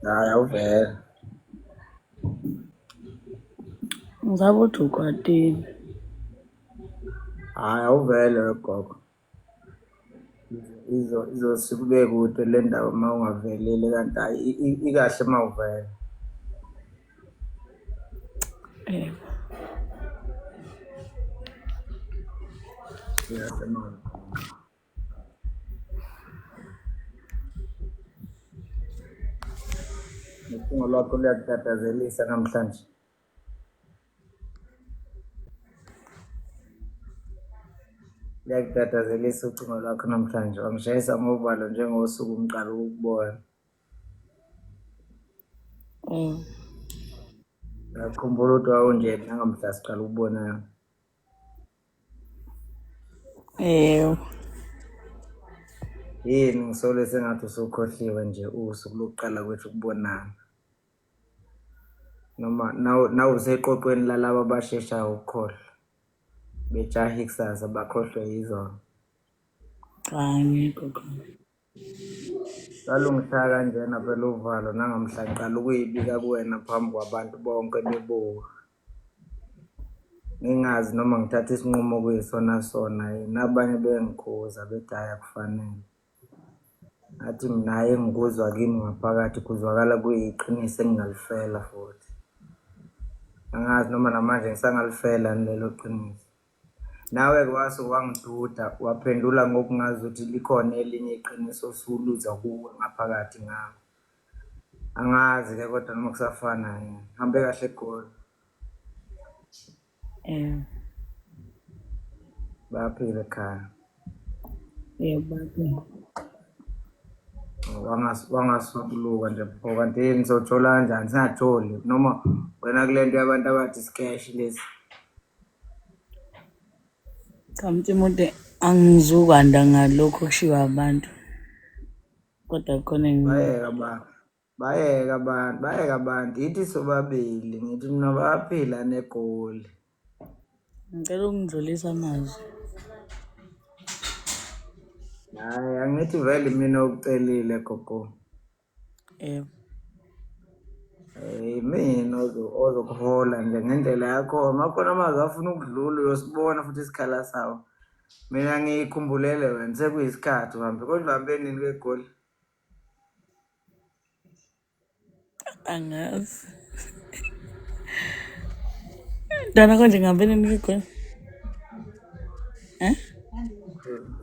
hayi awuvele
Ngizaba ukuthi ukwatile.
hayi awuvele gogo izosikube kude le ndawo uma ungavelile kanti hayi ikahle uma uvele ikahle uma uvele ucingo lwakho luyakutatazelisa namhlanje. Luyakutatazelisa ucingo lwakho namhlanje. Wangishayisa ngobalo njengosuku ngiqala ukukubona. Ngiyakhumbula ukuthi wawunje nangamhla siqala ukubonana. Yini ngisole sengathi usukhohliwe nje usuku lokuqala kwethu ukubonana. Noma nawuseqoqweni lalabo abasheshayo ukukhohlwa. Bejaha ikusasa bakhohlwe yizona.
Cha ngikho khona.
Salungisa kanjena phela uvalo nangamhla ngiqala ukuyibika kuwena phambi kwabantu bonke bebuka. Ngingazi noma ngithatha isinqumo kuyisona sona nabanye bengikhuza bethi akufanele. Athi mina engikuzwa kimi ngaphakathi kuzwakala kuyiqiniso engingalifela futhi. Angazi noma namanje ngisangalifela lelo qiniso. Nawe kwase wangiduda waphendula ngokungazi ukuthi likhona elinye iqiniso osuluza kuwe ngaphakathi ngami. Angazi ke kodwa noma kusafana yini. Hambe kahle eGoli. Baphila ekhaya.
Baphila.
Wangasukuluka nje pho kanti nizothola kanjani singatholi noma wena kulento yabantu abathi scash lesi.
Cha mntimude angizukwanda ngalokho kushiwa abantu. Kodwa khona bayeka abantu ithi sobabili ngithi mina baphila neGoli. ngicela ukungidlulisa amazwi.
Hayi angithi vele mina ukucelile gogo. Mina ozokuhola nje ngendlela yakho makhona amazwi afuna ukudlula uyosibona futhi isikhala sawo. Mina ngikhumbulele wena sekuyisikhathi uhambe kodwa uhambe nini kweGoli?
Angazi. Dana konje ngihambe nini kweGoli?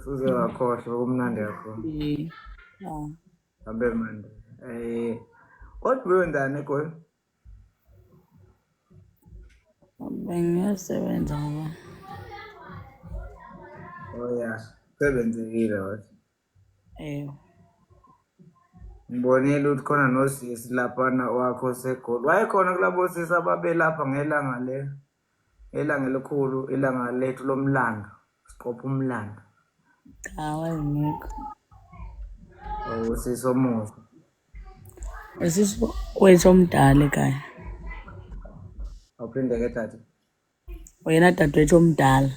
Suze wakhohlwa kumnandi kakhulu. Hambe manje. Kodwa wenzani eGoli?
Bengiyasebenza ngoba.
Oh yeah, sebenzekile wathi. Ngibonile ukuthi khona nosisi laphana wakho seGoli. Wayekhona kulabo sisi ababelapha ngelanga elikhulu ilanga lethu lomlando. Siqopha umlando.
Cha wayengekho.
Usisi omuhle.
Usisi wethu omdala ekhaya.
Awuphinde ke tata.
Wena dadewethu omdala.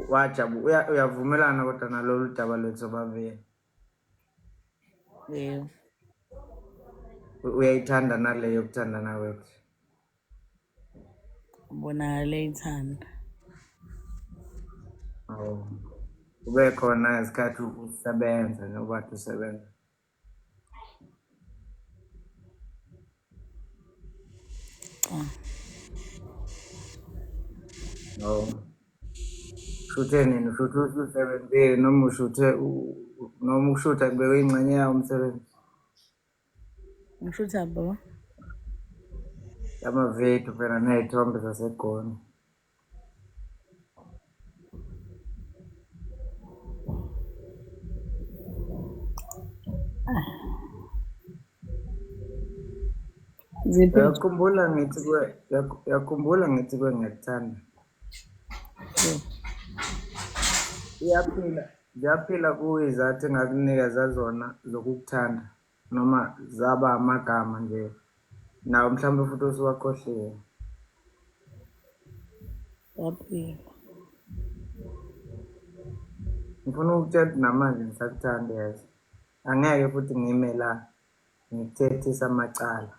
Wajabu uyavumelana kodwa nalolu daba lwethu sobabili. Uyayithanda nale yokuthandana kwethu.
Ubonakale ithanda.
Ube khona isikhathi usebenza njengoba usebenza. Shuthe nini futhi usebenzile noma ushutha kubekwe ingxenye yawo umsebenzi.
Ngishutha baba.
Amavidiyo phela nezithombe zaseGoli. Yakhumbula ngithi ngiyakuthanda. Iyaphila kuyizathu engakunikeza zona zokukuthanda noma zaba amagama nje nawe mhlawumbe futhi usuwakhohliwe.
Yaphila.
Ngifuna ukutshela namanje ngisakuthanda yazi. Angeke futhi ngime la ngikuthethisa amacala.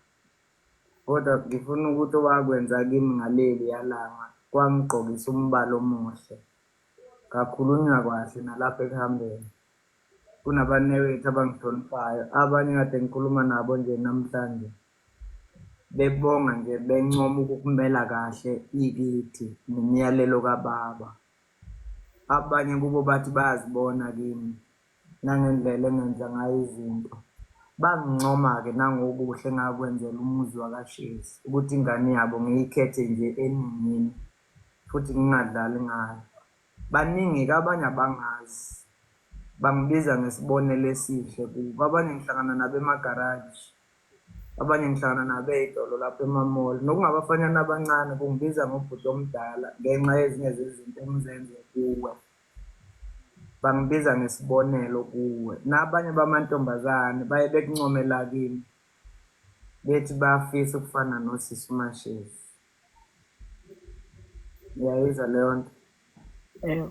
Kodwa ngifuna ukuthi wakwenza kimi ngaleli yalanga kwangigqokisa umbala omuhle. Kakhulunywa kahle nalapha ekuhambeni. Kunabanewethu abangihlonipayo abanye kade ngikhuluma nabo nje namhlanje. Bebonga nje bencoma ukukumela kahle ikithi nemiyalelo kaBaba. Abanye kubo bathi bayazibona kimi. nangendlela engenza ngayo izinto. Bangincoma-ke nangokuhle engakwenzela umuzi wakashezi ukuthi ingane yabo ngiyikhethe nje eningini futhi ngingadlali ngayo. Baningi-ke abanye abangazi, bangibiza ngesibonelo esihle kubo. Abanye ngihlangana nabo emagaraji, abanye ngihlangana nabo ey'tolo lapho emamall. Nokungabafanyana abancane kungibiza ngobhuti omdala ngenxa yezinye zezinto engizenze kuwe. Bangibiza ngesibonelo kuwe. Nabanye bamantombazane baye bekuncomela kimi bethi bayafisa ukufana nosisi uMashezi. Ngiyayizwa leyo nto.
Yebo.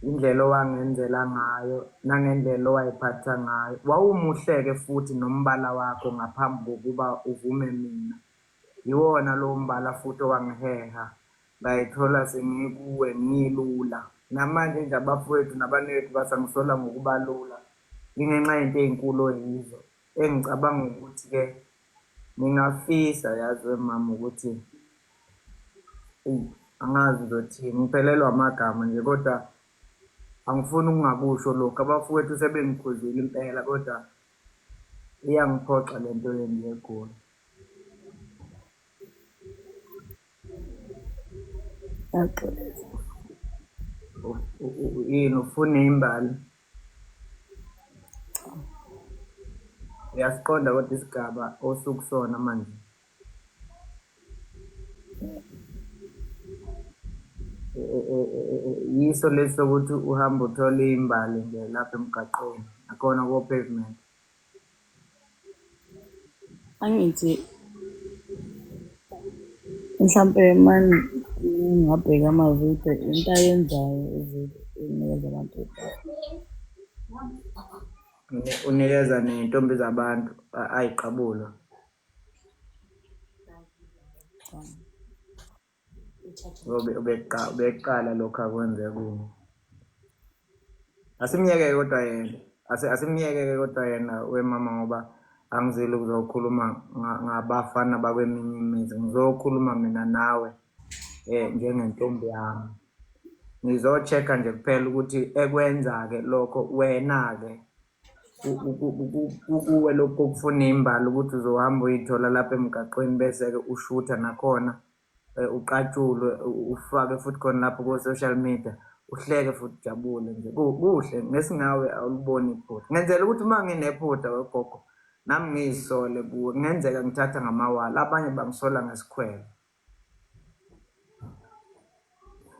Indlela owangenzela ngayo nangendlela owayiphatha ngayo. Wawumuhle-ke futhi nombala wakho ngaphambi kokuba uvume mina. Yiwona lowo mbala futhi owangiheha ngayithola sengikuwe ngilula. Namanje nje abafowethu nabanewethu basangisola ngokuba lula ngingenxa yento ey'nkulu oyizo engicabanga ukuthi-ke ngingafisa yazi wemama ukuthi angazi ngizothini ngiphelelwa amagama nje kodwa angifuni ukungakusho lokhu. Abafowethu sebengikhuzile impela kodwa iyangiphoxa lento yenziwe kuwe.
Yaxolisa.
Yini ufuna imbali? Uyasiqonda kodwa isigaba osukusona manje. Yiso lesi sokuthi uhambe uthole imbali nje lapha emgaqweni nakhona ko-pavement.
Angithi mhlampe manje ngingabheka amavidiyo into ayenzayo enikeza abantu
Unikeza ney'ntombi zabantu ay'qabulo. Ubekuqala lokhu akwenze kuwo. Asimyeke-ke kodwa yena, asimyeke-ke kodwa yena wemama ngoba angizile ukuzokhuluma ngabafana bakweminye imizi. Ngizokhuluma mina nawe njengentombi yami. Ngizo-check-a nje kuphela ukuthi ekwenza-ke lokho wena-ke kuwe lokhu kokufuna imbali ukuthi uzohamba uyithola lapha emgaqweni bese-ke ushutha nakhona uqatshulwe ufake futhi khona lapho ko-social media uhleke futhi ujabule nje. Kuhle ngesingawe awuliboni iphutha. Ngenzela ukuthi uma nginephutha wegogo nami ngiy'sole kuwe. Kungenzeka ngithatha ngamawala, abanye bangisola ngesikhwele.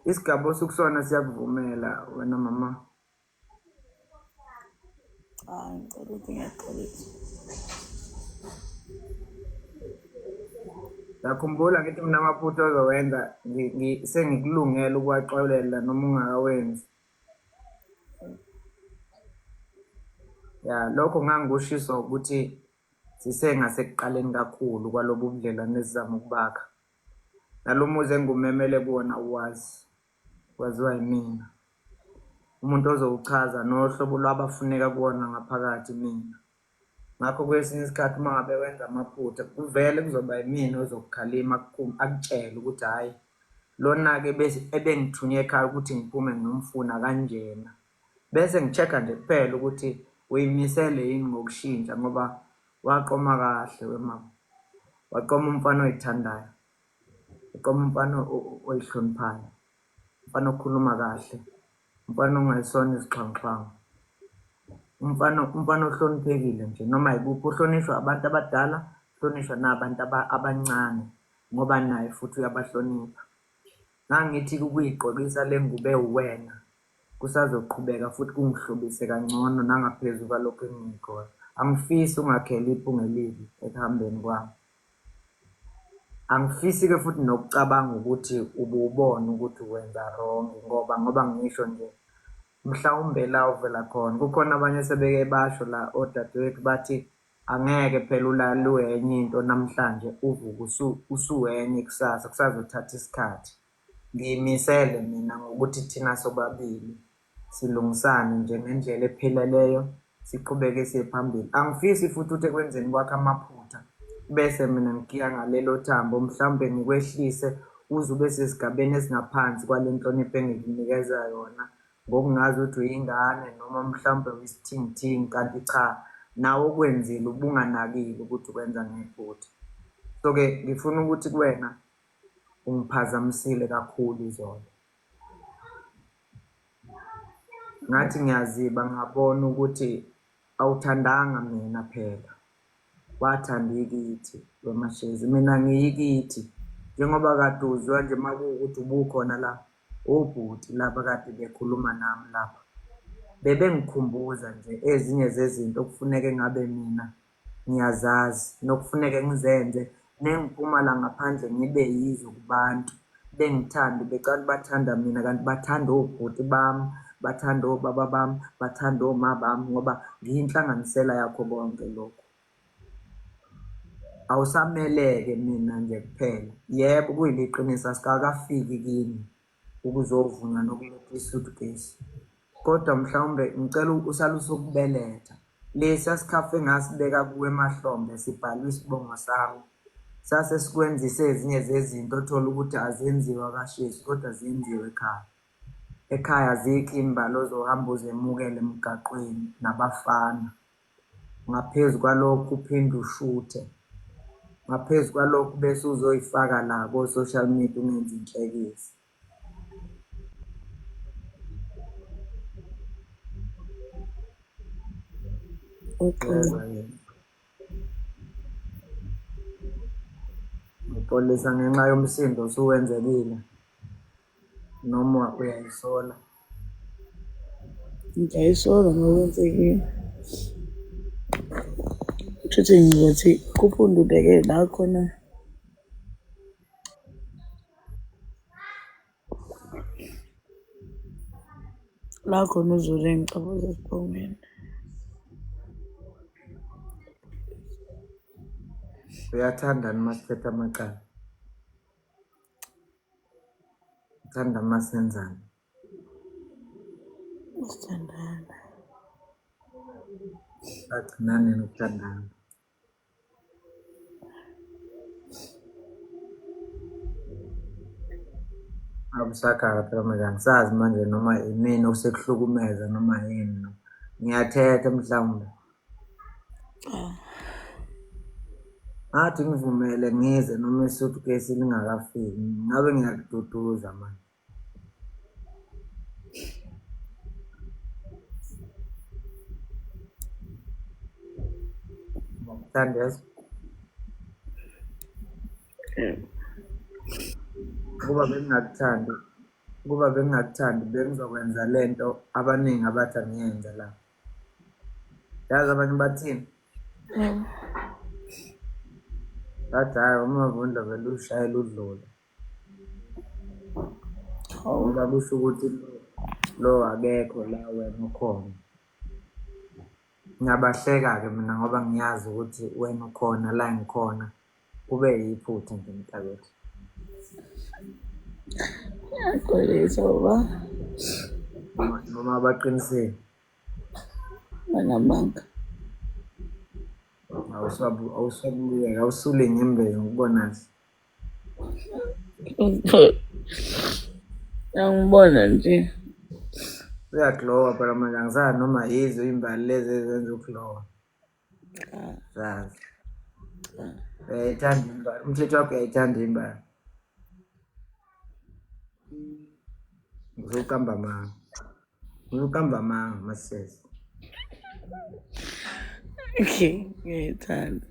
Isigaba osukusona siyakuvumela wena mama.
ngicela ukuthi ngiyaxolisa.
Ngiyakhumbula ngithi mina amaphutha ozowenza sengikulungele ukuwaxolela noma ungakawenzi. Ya lokho ngangikushiso ukuthi sisengasekuqaleni kakhulu kwalobu budlelwane esizama ukubakha. Nalo muzi engumemele kuwona uwazi, waziwa yimina. Umuntu ozowuchaza nohlobo lwabafuneka kuwona ngaphakathi mina. Ngakho kwesinye isikhathi uma ngabe wenza amaphutha kuvele kuzoba yimina ozokukhalima akutshele ukuthi hhayi lona-ke ebengithunywe ekhaya ukuthi ngiphume ngiyomfuna kanjena. Bese ngi-check-a nje kuphela ukuthi uyimisele yini ngokushintsha ngoba waqoma kahle wemama. Waqoma umfana oyithandayo, waqoma umfana oyihloniphayo, umfana okhuluma kahle, umfana ongayisona izixhwanguxhwangu, umfana ohloniphekile nje noma yikuphi. Uhlonishwa abantu abadala, uhlonishwa nabantu abancane ngoba naye futhi uyabahlonipha. Ngangithi ukuyigqokisa le ngubo ewuwena kusazoqhubeka futhi kungihlobise kangcono nangaphezu kwalokho engikhona. Angifisi ungakheliphi ungelibi ekuhambeni kwami. Angifisi-ke futhi nokucabanga ukuthi ububona ukuthi wenza wrong ngoba ngisho nje mhlawumbe la uvela khona kukhona abanye sebeke basho la odadewethu bathi angeke phela ulale uyenye into namhlanje uvuke usuwenye kusasa kusazothatha isikhathi. Ngiyimisele mina ngokuthi thina sobabili silungisane nje ngendlela epheleleyo siqhubeke siye phambili. Angifisi futhi ukuthi ekwenzeni kwakhe amaphutha bese mina ngigiya ngalelo thambo mhlawumbe ngikwehlise uze ube sesigabeni esingaphansi kwale nhlonipho engikunikeza yona ngokungazi ukuthi uyingane noma mhlawumbe uyisithingithingi kanti cha nawe okwenzile ubunganakile ukuthi ukwenza ngephutha. So-ke ngifuna ukuthi kuwena ungiphazamisile kakhulu izolo. Ngathi ngiyaziba ngabona ukuthi awuthandanga mina phela, wathanda ikithi weMashezi, mina ngiyikithi. Njengoba kade uzwa nje makuwukuthi ubukhona la obhuti lapha kade bekhuluma nami lapha, bebengikhumbuza nje ezinye zezinto okufuneke ngabe mina ngiyazazi nokufuneke ngizenze nengiphuma la ngaphandle ngibe yizo kubantu bengithanda, becala bathanda mina kanti bathanda obhuti bami, bathanda obaba bami, bathanda oma bami ngoba ngiyinhlanganisela yakho konke lokho. Awusameleke mina nje kuphela. Yebo kuyiliqiniso asikakafiki kini ukuzovunywa nokuletha i-suitcase, kodwa mhlawumbe ngicela usale usukubeletha lesi sikhafu engasibeka kuwe emahlombe sibhalwe isibongo sami sase sikwenzise ezinye zezinto othola ukuthi azenziwa kaShezi kodwa zenziwe ekhaya. Ekhaya azikho imbali ozohamba uzemukele emgaqweni nabafana. Ngaphezu kwalokho uphinde ushuthe, ngaphezu kwalokho bese uzoyifaka la ko-social media ungenza inhlekisa. Uxolisa ngenxa yomsindo osuwenzekile noma uyayisola?
Ngiyayisola ngokwenzekile. Kushuthi ngizothi kuphunduleke la khona uzole ngicabanga esibhongweni.
Uyathandani masiphethe amacala? Uthanda masenzani?
Sithandana.
Bagcinane nokuthandana. Abusakhala phela manje angisazi manje noma imini osekuhlukumeza noma yini no. Ngiyathetha mhlawumbe. Ngathi ngivumele ngize noma i-suitcase lingakafiki. Ngabe ngiyakududuza manje. Thandes. Kuba bengingakuthandi bengizokwenza lento abaningi abathi angiyenza la. Yazi abanye bathini? Bathi hayi uMavundla vele ushayela udlule. Ngoba kusho ukuthi lo akekho la wena ukhona. Ngiyabahleka-ke mina ngoba ngiyazi ukuthi wena ukhona la ngikhona kube yiphutha nje mntakwethu.
Ngiyaxolisa baba.
Noma abaqinisile.
Banamanga.
Awusabuleka awusule ngembezi ngikubona nje.
Angibona nje.
Uyaglowa phela manje angisazi noma yizo imbali lezi ezenza ukuglowa. Zazi. Uyayithanda imbali. Umthetho wakho uyayithanda imbali. Ngizokamba manga. Ngizokamba manga masesi.
Okay, ngiyayithanda.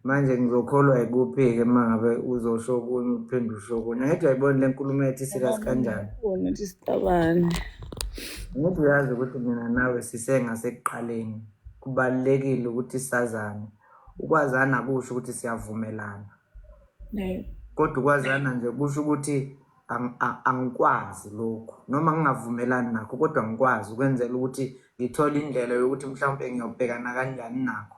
Manje ngizokholwa ikuphi-ke mangabe uzosho okunye uphinde usho okunye. Angithi uyayibona le nkulumo ethi serious kanjani?
Ubona ukuthi sitabane.
Ngoba uyazi ukuthi mina nawe sisengasekuqaleni. Kubalulekile ukuthi sazane. Ukwazana kusho ukuthi siyavumelana. Kodwa ukwazana nje kusho ukuthi angikwazi lokho noma ngingavumelani nakho kodwa ngikwazi ukwenzela ukuthi ngithole indlela yokuthi mhlawumbe ngiyobhekana kanjani nakho.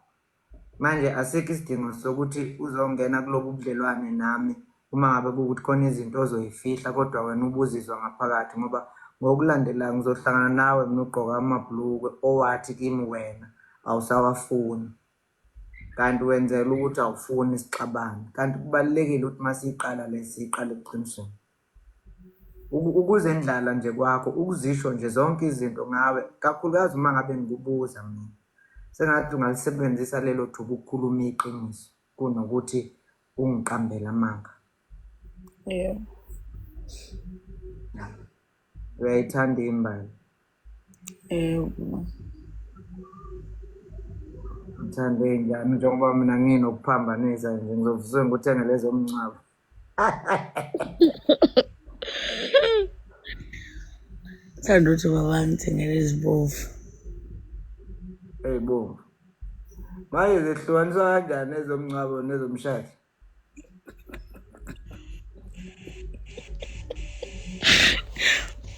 Manje asikho isidingo sokuthi uzongena kulobu budlelwane nami uma ngabe kuwukuthi khona izinto ozoyifihla kodwa wena ubuzizwa ngaphakathi ngoba ngokulandela ngizohlangana nawe mina ugqoka amabhlukwe owathi kimi wena awusawafuni kanti wenzela ukuthi awufuni isixabane kanti kubalulekile ukuthi masiqala lesiqale eqinisweni. ukuzendlala nje kwakho ukuzisho nje zonke izinto ngawe kakhulukazi uma ngabe ngikubuza mina sengathi ungalisebenzisa lelo thuba ukukhuluma iqiniso kunokuthi ungiqambele amanga.
Yebo.
Uyayithanda imbali.
Yebo.
Ngithande njani njengoba mina nginokuphambanisa nje ngizovuswe ngikuthenge lezo mncwabo.
Thanda ukuthi baba ngithengele izibovu.
Hey bo. Manje zihlukaniswa kanjani ezomncwabo nezomshado?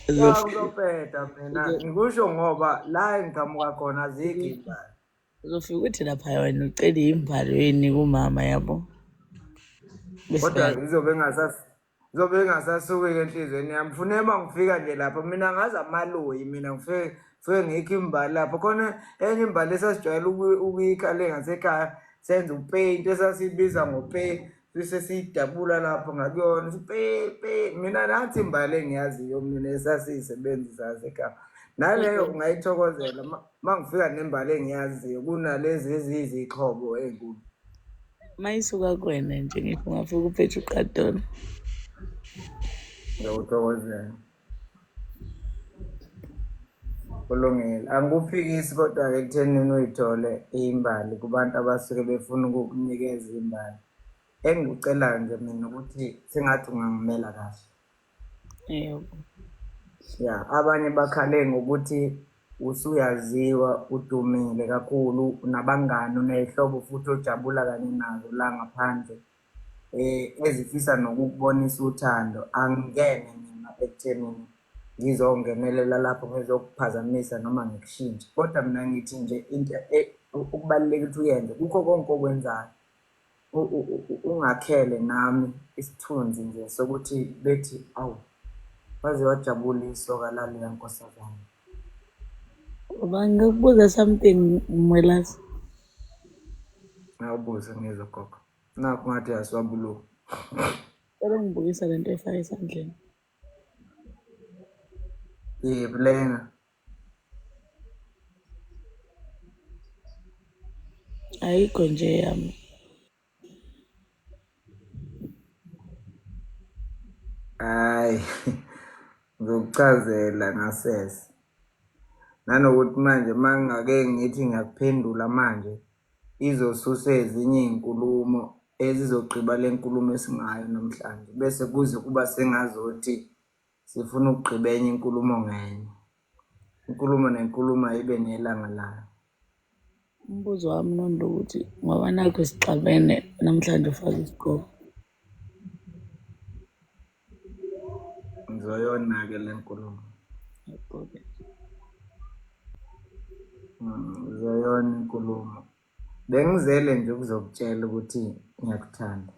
Uzophetha mina ngikusho ngoba la engiqhamuka khona azikho imbali.
Uzofika uthi lapha wena ucela imbali yini kumama yabo.
Kodwa izobe engasasuki enhlizweni yami. Funeka mangifika nje lapha mina ngazi amaloyi mina ngifike ngikho imbali lapha khona enye imbali esasijwayele ukuyikhala ngasekhaya senze upaint esasibiza ngopaint bese siyidabula lapha ngakuyona pe mina nathi imbali engiyaziyo mina esasiyisebenzisa ngasekhaya naleyo ungayithokozela mangifika nembali engiyaziyo kunalezi ezizixhobo ezinkulu.
Mayisuka kuwena nje ngikho ngafika uphethe uqadona.
Ngiyawuthokozela. Kulungile. Angikuphikisi kodwa-ke ekuthenini uyithole imbali kubantu abasuke befuna ukukunikeza imbali. Engikucelayo nje mina ukuthi sengathi ungangimela kahle.
Yebo.
Ya, abanye bakhale ngokuthi usuyaziwa udumile kakhulu nabangani unehlobo futhi ojabula kanye nazo la ngaphandle ezifisa nokukubonisa uthando. Angingene mina ekuthenini ngizongenelela lapho ngizokuphazamisa noma ngikushintshe kodwa mina ngithi nje into ukubaluleka ukuthi uyenze kukho konke okwenzayo ungakhele nami isithunzi nje sokuthi bethi awu waze wajabula isoka laleya nkosazana.
Baba ngikubuza something Mwelasi.
Ngawubuza ngizwa gogo. Nakho ngathi aswabuluka.
Cela ngibukisa lento efaka esandleni.
Yebo lena.
Ayikho nje yami.
Hayi. Ngizokuchazela ngasese. Nanokuthi manje mangake ngithi ngiyakuphendula manje izosusa ezinye izinkulumo ezizogqiba lenkulumo esingayo namhlanje bese kuze kuba sengazothi sifuna ukugqiba enye inkulumo ngenye. Inkulumo nenkulumo ayibe nelanga layo.
Umbuzo wami nondo ukuthi ngoba nakho sixabene namhlanje ufaka isigqoko.
Ngizoyona-ke le nkulumo.
Yebo.
Ngizoyona inkulumo. Bengizele nje ukuzokutshela ukuthi ngiyakuthanda.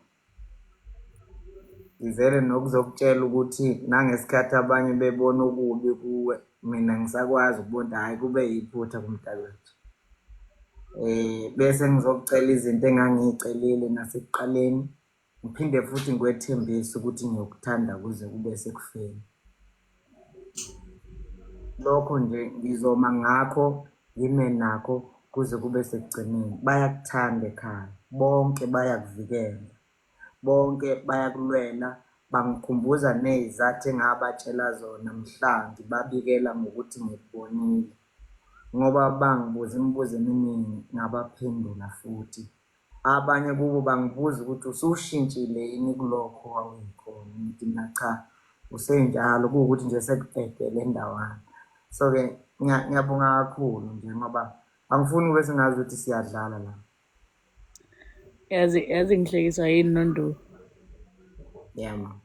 Ngizele nokuzokutshela ukuthi nangesikhathi abanye bebona ukubi kuwe mina ngisakwazi ukubona hayi kube yiphutha kumntakwethu. Bese ngizokucela izinto engangiyicelile nasekuqaleni ngiphinde futhi ngikwethembise ukuthi ngiyokuthanda kuze kube sekufeni. Lokho nje ngizoma ngakho ngime nakho kuze kube sekugcineni. Bayakuthanda ekhaya bonke bayakuvikela bonke bayakulwela bangikhumbuza nezizathu engabatshela zona mhlawumbe babikela ngokuthi ngikubonile ngoba bangibuza imibuzo eminingi ngabaphendula futhi abanye kubo bangibuza ukuthi usushintshile yini kulokho wawengikhona ngithi mina cha usenjalo kuwukuthi nje sekubhedele endawana. So-ke ngiyabonga kakhulu nje ngoba angifuni ube sengazi ukuthi siyadlala la.
Yazi ngihlekiswa yini nondo.
Yama.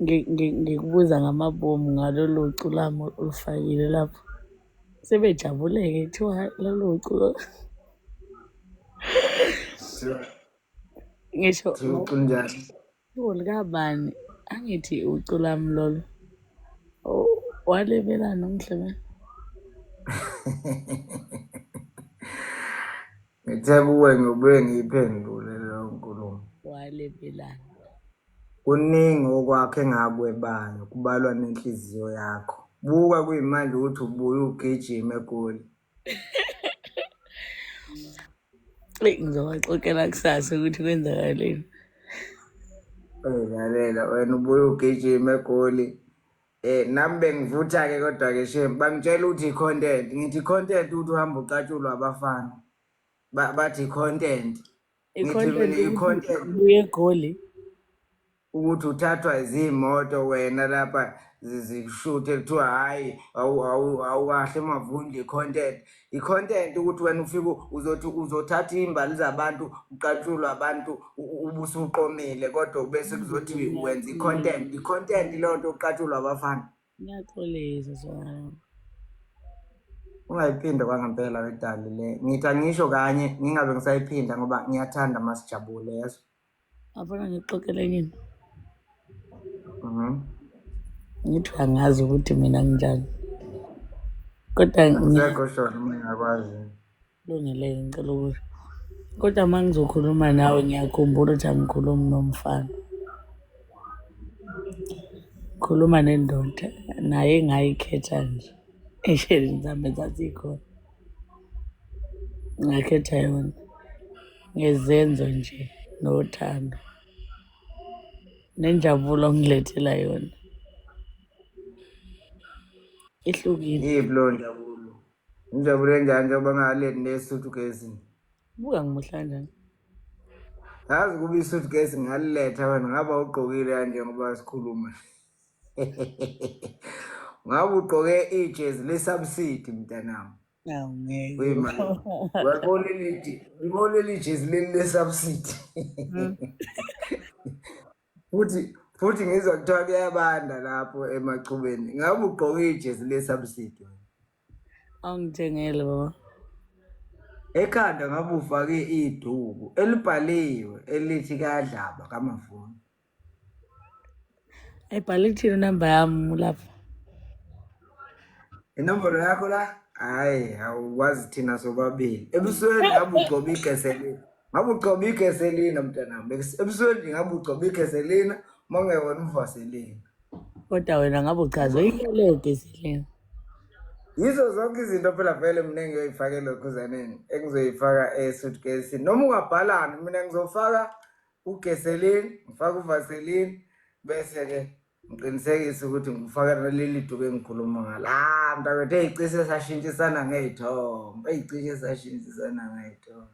Ngikubuza ngamabomu ngalolu culamo olufakile lapho. Sebejabuleke kuthiwa lolu culo. Ngisho
kunjani?
Likabani angithi uculamo lolo. Walebela nomhlebe.
Ngithe kuwe ngiyobuye ngiyiphendule leyo nkulumo.
Walebelana.
kuningi okwakhe engakwebayo kubalwa nenhliziyo yakho. Buka kuyimanje ukuthi ubuye ugijima eGoli.
Ngizobaxoxela kusasa ukuthi kwenzakaleni.
Lalela wena ubuye ugijima eGoli. Nami bengivutha-ke kodwa-ke shem bangitshela ukuthi i-content. Ngithi i-content ukuthi uhamba ucatshulwa abafana. Bathi i-content. Ngithi mina i-content
Ubuye eGoli.
ukuthi uthathwa izimoto wena lapha zikushuthe kuthiwa hhayi awukahle emavundla i-content ukuthi wena ufike uzothi uzothatha iy'mbali zabantu uqatshulwe abantu ubusuqomile kodwa bese kuzothi wenza i-content leyo nto uqatshulwa abafana.
Ngiyaxolisa sona.
Ungayiphinda kwangempela wedali le. Ngithi angisho kanye ngingabe ngisayiphinda ngoba ngiyathanda masijabule yeso.
Afuna ngixoxele yini?
Mhm.
Ngithi angazi ukuthi mina nginjani. Kodwa
Akusekho shona uma ngingakwazi.
ngilungile ngicela ukuthi. Kodwa uma ngizokhuluma nawe ngiyakhumbula ukuthi angikhulumi nomfana. Khuluma nendoda naye engayikhetha nje. Ey'shelini zami ezazikhona. Ngakhetha yona. Ngezenzo nje nothando. Nenjabulo ongilethela yona. Ihlukile.
Yiphi leyo njabulo? Injabulo enjani njengoba ngalethi ne-suitcase?
Buka ngimuhla kanjani?
Yazi kuba i-suitcase ngaliletha wena ngaba ugqokile kanje ngoba sikhuluma. Ngabe ugqoke ijezi le-subsidy mntanami.
Awungeke.
Wemali. Uyibona leli jezi leli le-subsidy. Futhi ngizwa kuthiwa kuyabanda lapho emachubeni. Ngabe ugqoke ijezi le-subsidy.
Awungithengele baba.
Ekhanda ngabe ufake iduku elibhaliwe elithi kaDlaba kaMafoni.
Ayibhalithile inamba yami lapha.
Inombolo yakho la? Hayi, awukwazi thina sobabili. Ebusweni ngabe ugcoba igeselina. Ngabe ugcoba igeselina mntanami. Ebusweni ngabe ugcoba igeselina mangewona umvaselina.
Kodwa wena ngabe uchazwe into leyo geselina.
Yizo zonke izinto phela vele mina engiyoyifaka elokhuzaneni engizoyifaka e-suitcase. Noma ungabhalani mina ngizofaka ugeselini, ngifaka uvaselini bese-ke ngiqinisekise ukuthi ngifaka naleli duku engikhuluma ngalo. Mntakwethu ey'cishe sashintshisana ngey'thombe.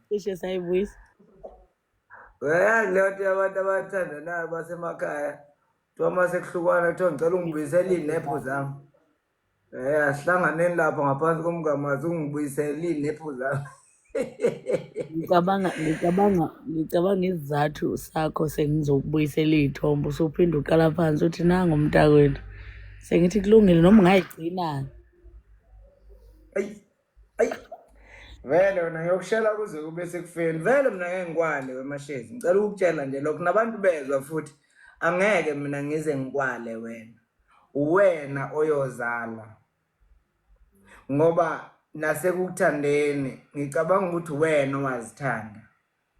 Cishe sayibuyisa.
Uyayazi leyo nto yabantu abathandanayo basemakhaya. Kuthiwa uma sekuhlukwana kuthiwa ngicela ungibuyisele iy'nephu zami. Asihlanganeni lapha ngaphansi komngamazi ungibuyisele iy'nephu zami.
Ngicabanga isizathu sakho sengizokubuyisela iy'thombe usuphinde uqala phansi uthi nangu umntakwethu. Sengithi kulungile noma ungayigcina.
Ayi. Vele wena ngiyokushela kuze kube sekufeni. Vele mina ngeke ngikwale wemashezi. Ngicela ukukutshela nje lokho nabantu bezwa futhi angeke mina ngize ngikwale wena. Uwena oyozala. Ngoba nasekukuthandeni ngicabanga ukuthi wena wazithanda.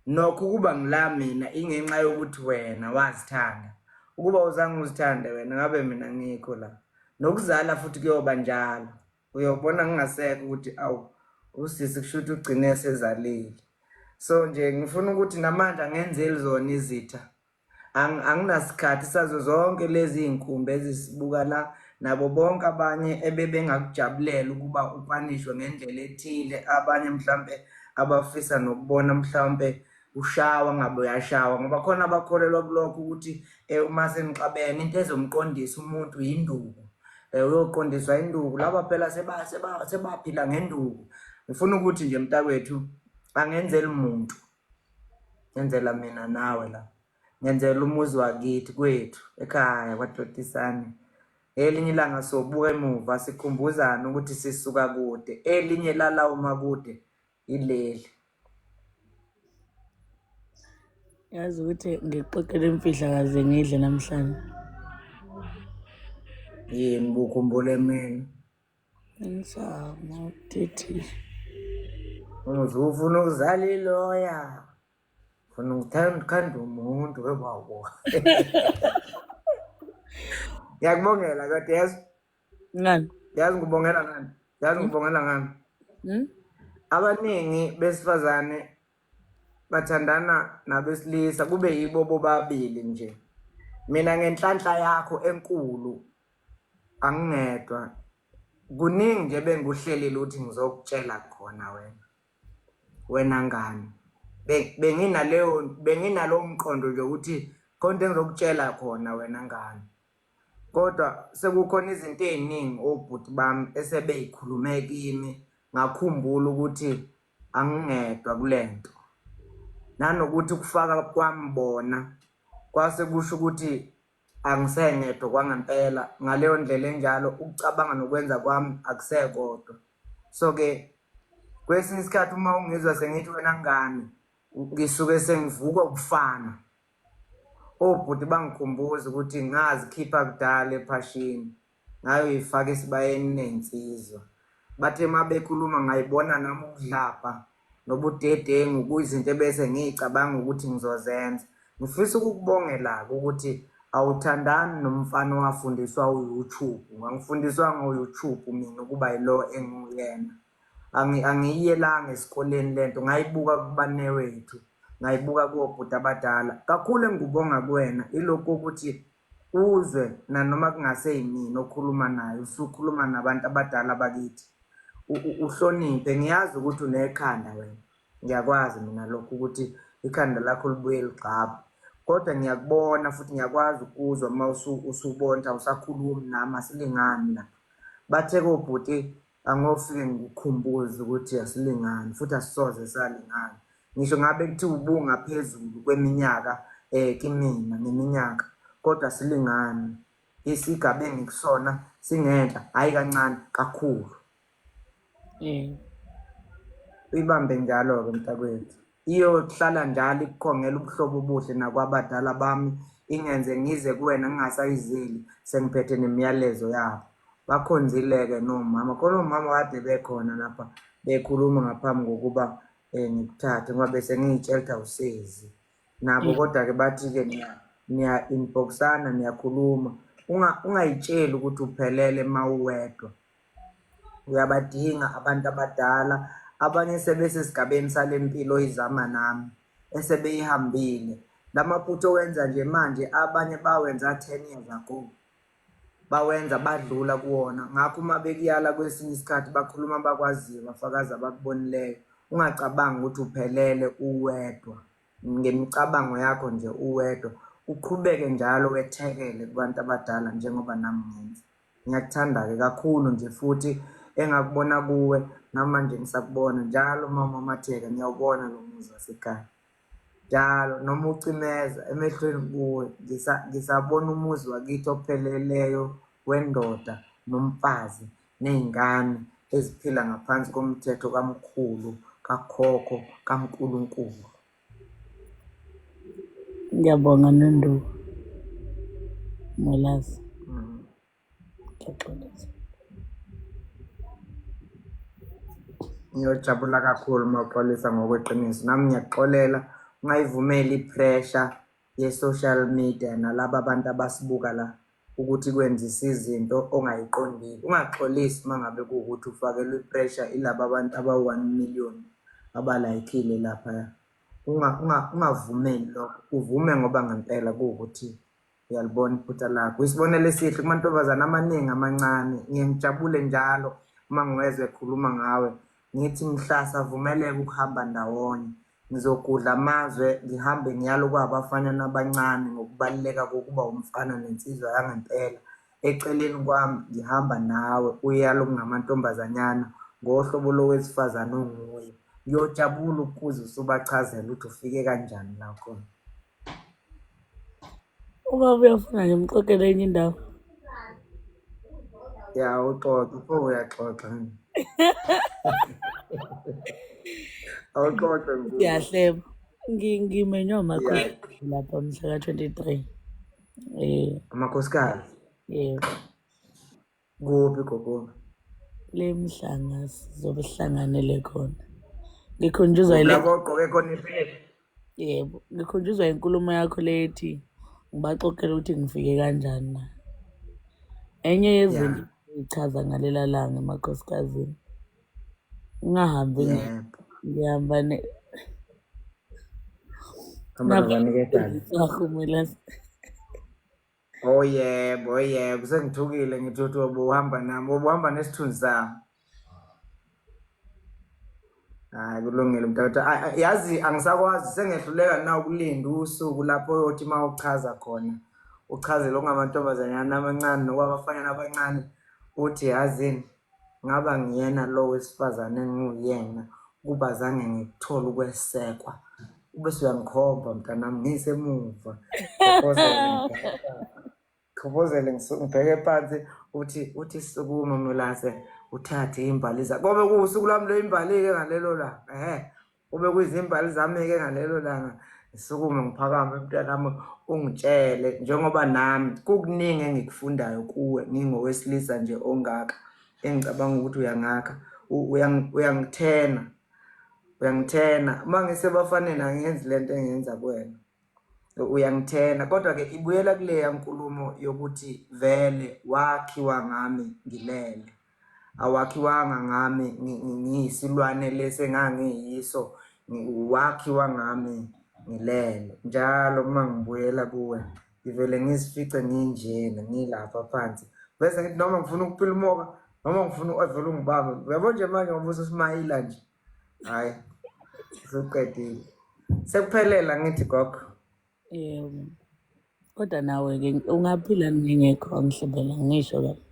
Nokho kuba ngila mina ingenxa yokuthi wena wazithanda. Ukuba uzange uzithande wena ngabe mina ngikho la. Nokuzala futhi kuyoba njalo. Uyobona ngingasekho ukuthi usisi kushuthi ugcine sezalile. So nje ngifuna ukuthi namanje angenzeli zona izitha. Anginasikhathi sazo zonke lezi iy'nkumbi ezisibuka la nabo bonke abanye ebebengakujabulela ukuba upanishwe ngendlela ethile. Abanye mhlampe abafisa nokubona mhlampe ushawa ngabe uyashawa ngoba khona abakholelwa kulokho ukuthi uma senixabene into ezomqondisa umuntu yinduku. Uyoqondiswa induku laba phela sebaphila ngenduku. Ngifuna ukuthi nje mntakwethu angenzeli umuntu. Ngenzela mina nawe la. Ngenzela umuzi wakithi kwethu ekhaya kwaDlotisane. Elinye ilanga sobuka emuva sikhumbuzana ukuthi sisuka kude. Elinye lalawo makude ileli.
Yazi ukuthi ngixoxele imfihlakazi ngidle namhlanje.
Yini bukhumbule mina?
Ngizama ukuthethisa.
Uzufuna ukuzala iloya. Funa ukuthanda umuntu webawo. Ngiyakubongela kodwa
Ngani?
yazi ngibongela ngani? Yazi
Hmm?
ngibongela ngani?
Hmm?
Abaningi besifazane bathandana nabesilisa kube yibo bobabili nje. Mina ngenhlanhla yakho enkulu angingedwa. Kuningi nje benguhlelile ukuthi ngizokutshela khona wena ngani. Benginalowo mqondo nje ukuthi konke engizokutshela khona wena ngani. Kodwa sekukhona izinto eziningi obhuti bami esebeyikhulume kimi ngakhumbula ukuthi angingedwa kulento. Nanokuthi ukufaka kwami bona kwase kusho ukuthi angisengedwa kwangempela ngaleyo ndlela enjalo ukucabanga nokwenza kwami akusekodwa. So ke kwesinye isikhathi uma ungizwa sengithi wena ngani ngisuke sengivuka ukufana. Obhuti bangikhumbuza ukuthi ngazikhipha kudala ephashini ngayoyifaka esibayeni nensizwa. Bathe uma bekhuluma ngayibona nami ukudlapha nobudedengu kuyizinto ebese ngicabanga ukuthi ngizozenza. Ngifisa ukukubongela ukuthi awuthandani nomfana owafundiswa uYouTube. Ngangifundiswa ngoYouTube mina ukuba yilo engiyena. Angiyelanga esikoleni lento ngayibuka kubanewethu. Ngayibuka kubhuti abadala. Kakhulu engikubonga kuwena ilokho ukuthi uzwe nanoma kungaseyimini okhuluma naye usukhuluma nabantu abadala bakithi. Uhloniphe ngiyazi ukuthi unekhanda wena. Ngiyakwazi mina lokho ukuthi ikhanda lakho libuye ligqabe. Kodwa ngiyakubona futhi ngiyakwazi ukuzwa uma usubona usakhuluma nami asilingani la. Bathe kobhuti angofike ngikukhumbuze ukuthi asilingani futhi asisoze salingana. Ngisho ngabe kuthiwa ubungaphezulu kweminyaka kimina ngeminyaka kodwa silingani. Isigaba engikusona singenhla hayi kancane kakhulu. Uyibambe njalo ke mntakwethu. Iyohlala njalo ikukhongela ubuhlobo obuhle nakwabadala bami ingenze ngize kuwena ngingasayizeli sengiphethe nemiyalezo yabo. Bakhonzile-ke nomama. Khona omama kade bekhona lapha bekhuluma ngaphambi kokuba ngikuthathe ngoba bese ngiyitshela awusezi. Nabo kodwa-ke bathi-ke niya-inboxana niyakhuluma. Ungayitsheli ukuthi uphelele uma uwedwa. Uyabadinga abantu abadala. Abanye sebesesigabeni salempilo oyizama nami esebeyihambile. Lamaphutha owenza nje manje abanye bawenza 10 years ago. Bawenza badlula kuwona. Ngakho uma bekuyala kwesinye isikhathi bakhuluma bakwaziyo bafakazi abakubonileyo. Ungacabangi ukuthi uphelele uwedwa. Ngemicabango yakho nje uwedwa. Uqhubeke njalo wethekele kubantu abadala njengoba nami ngenza. Ngiyakuthanda-ke kakhulu nje futhi engakubona kuwe namanje ngisakubona njalo mama Matheka ngiyawubona lo muzi wasekhaya. Njalo noma ucimeza emehlweni kuwe ngisabona umuzi wakithi opheleleyo wendoda nomfazi nezingane eziphila ngaphansi komthetho kamkhulu kakhokho kaNkulunkulu.
Ngiyabonga Nondu. Molazi. Ngiyaxolisa.
Ngiyojabula kakhulu mawuxolisa ngokweqiniso. Nami ngiyaxolela ungayivumeli ipressure ye-social media nalabo abantu abasibuka la ukuthi kwenzisa izinto ongayiqondile. Ungaxolisi uma ngabe kuwukuthi ufakelwe ipressure ilaba abantu aba-1 million abalayikile lapha. Ungavumeli lokho. Uvume ngoba ngempela kuwukuthi uyalibona iphutha lakho. Isibonelo esihle kumantombazane amaningi amancane. Ngiyajabule njalo uma ngiwezwe ekhuluma ngawe. Ngithi mhlasa vumeleke ukuhamba ndawonye. Ngizogudla amazwe ngihambe ngiyalo kwabafana nabancane ngokubaluleka kokuba umfana nensizwa yangempela. Eceleni kwami ngihamba nawe uyalo kungamantombazanyana ngohlobo lowesifazane onguye. Ngiyojabula ukuze usubachazela ukuthi ufike kanjani la khona.
Uma uyafuna nje umxoxele enye indawo.
Ya uxoxa uyaxoxa. Awuxoxe ngikuwe.
Siyahleba. Ngimenywa amakhosi lapha mhla ka-23.
Amakhosikazi.
Yebo.
Kuphi gogo?
Le mhlanga sizobe sihlanganele khona. Ngikhunjuzwa ile
Lapho ogqoke khona iphepha.
Yebo, ngikhunjuzwa inkulumo yakho lethi ngibaxoxela ukuthi ngifike kanjani na. Enye yezinto
Ya,
ezichaza ngalela langa emakhosikazi, ungahambi
yebo.
ngihamba
Hamba nabaniketana.
nabahumela.
Oh yebo, sengithukile ngithi uthi ubuhamba nami, ubuhamba nesithunzi sami. Hayi kulungile mntatha. Yazi angisakwazi sengehluleka na ukulinda usuku lapho uyothi mawuchaza khona. Uchazele ongamantombazanyana amancane nokwabafanyana abancane uthi yazini ngaba ngiyena lo wesifazane engiyena kuba zange ngikuthole ukwesekwa. Ubese uyangikhomba mntanami ngisemuva. Khopozele ngibheke phansi uthi Sukuma Mlase uthathe imbali zakho. Kobe kuusuku lami lo imbali-ke ngalelo langa. Kube kuyizimbali zami-ke ngalelo langa. Sukuma ngiphakame mntanami ungitshele njengoba nami kukuningi engikufundayo kuwe ngingowesilisa nje ongaka engicabanga ukuthi uyangaka uyangithena uma ngisebafaneni angenzi lento engenza kuwena uyangithena kodwa-ke ibuyela kuleya nkulumo yokuthi vele wakhiwa ngami ngilele awakhiwanga ngami ngiyisilwane lesi engangiyiso wakhiwa ngami ngilele njalo uma ngibuyela kuwe ngivele ngizifice nginjena ngilapha phansi bese ngithi noma ngifuna ukuphila umoka noma ngifuna uvele ungibambe uyabo nje manje ngoba ususimayila nje hayi suqedile sekuphelela ngithi gogo.
Yebo, kodwa nawe-ke ungaphila ngingekho angihlebela ngisho kahle.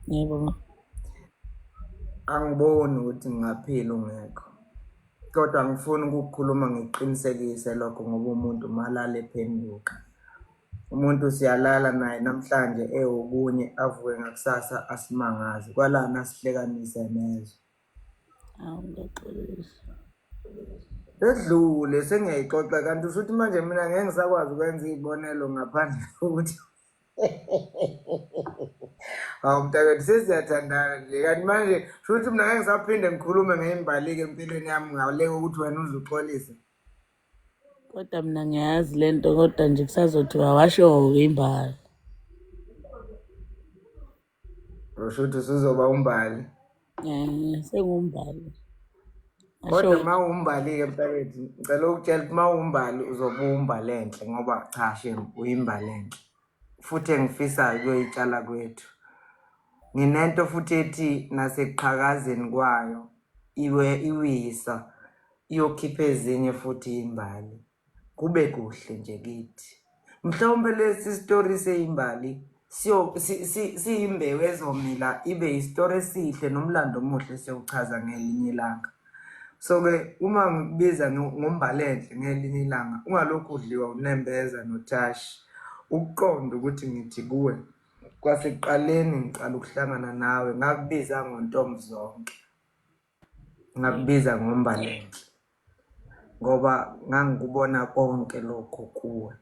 Yebo.
Angiboni ukuthi ngingaphila ungekho kodwa angifuni ukukhuluma ngiqinisekise lokho ngoba umuntu malala ephenduka umuntu siyalala naye namhlanje okunye avuke ngakusasa asimangazi kwalana asihlekanise nezwe.
Ngiyaxolisa.
Edlule sengiyayixoxa kanti ushuthi manje mina ngeke ngisakwazi ukwenza izibonelo ngaphandle kokuthi mntakwethu sesiyathandana nje kanti manje shuthi mina ngeke ngisaphinde ngikhulume ngeimbali-ke empilweni yami ngale kokuthi wena uzuxolise.
Kodwa mina ngiyazi lento kodwa nje kusazothiwa washo-ke imbali.
Ushuthi usuzoba umbali.
Sengumbali.
Kodwa uma umbali-ke mntakwethu ngicela ukutshela ukuthi uma umbali uzobe umbali enhle ngoba cha shame uyimbali enhle futhi engifisayo kuyoyitshala kwethu. Nginento futhi ethi nasekuqhakazeni kwayo iwisa iyokhipha ezinye futhi imbali kube kuhle nje kithi. Mhlawumbe lesi story seyimbali siyimbewu ezomila ibe isitori esihle nomlando omuhle siyawuchaza ngelinye ilanga. So-ke uma ngikubiza ngombali enhle ngelinye ilanga ungalokhu udliwa unembeza noTashi ukuqonda ukuthi ngithi kuwe kwasekuqaleni ngiqala ukuhlangana nawe ngakubiza ngontombi zonke ngakubiza ngombali enhle ngoba ngangikubona konke lokho kuwe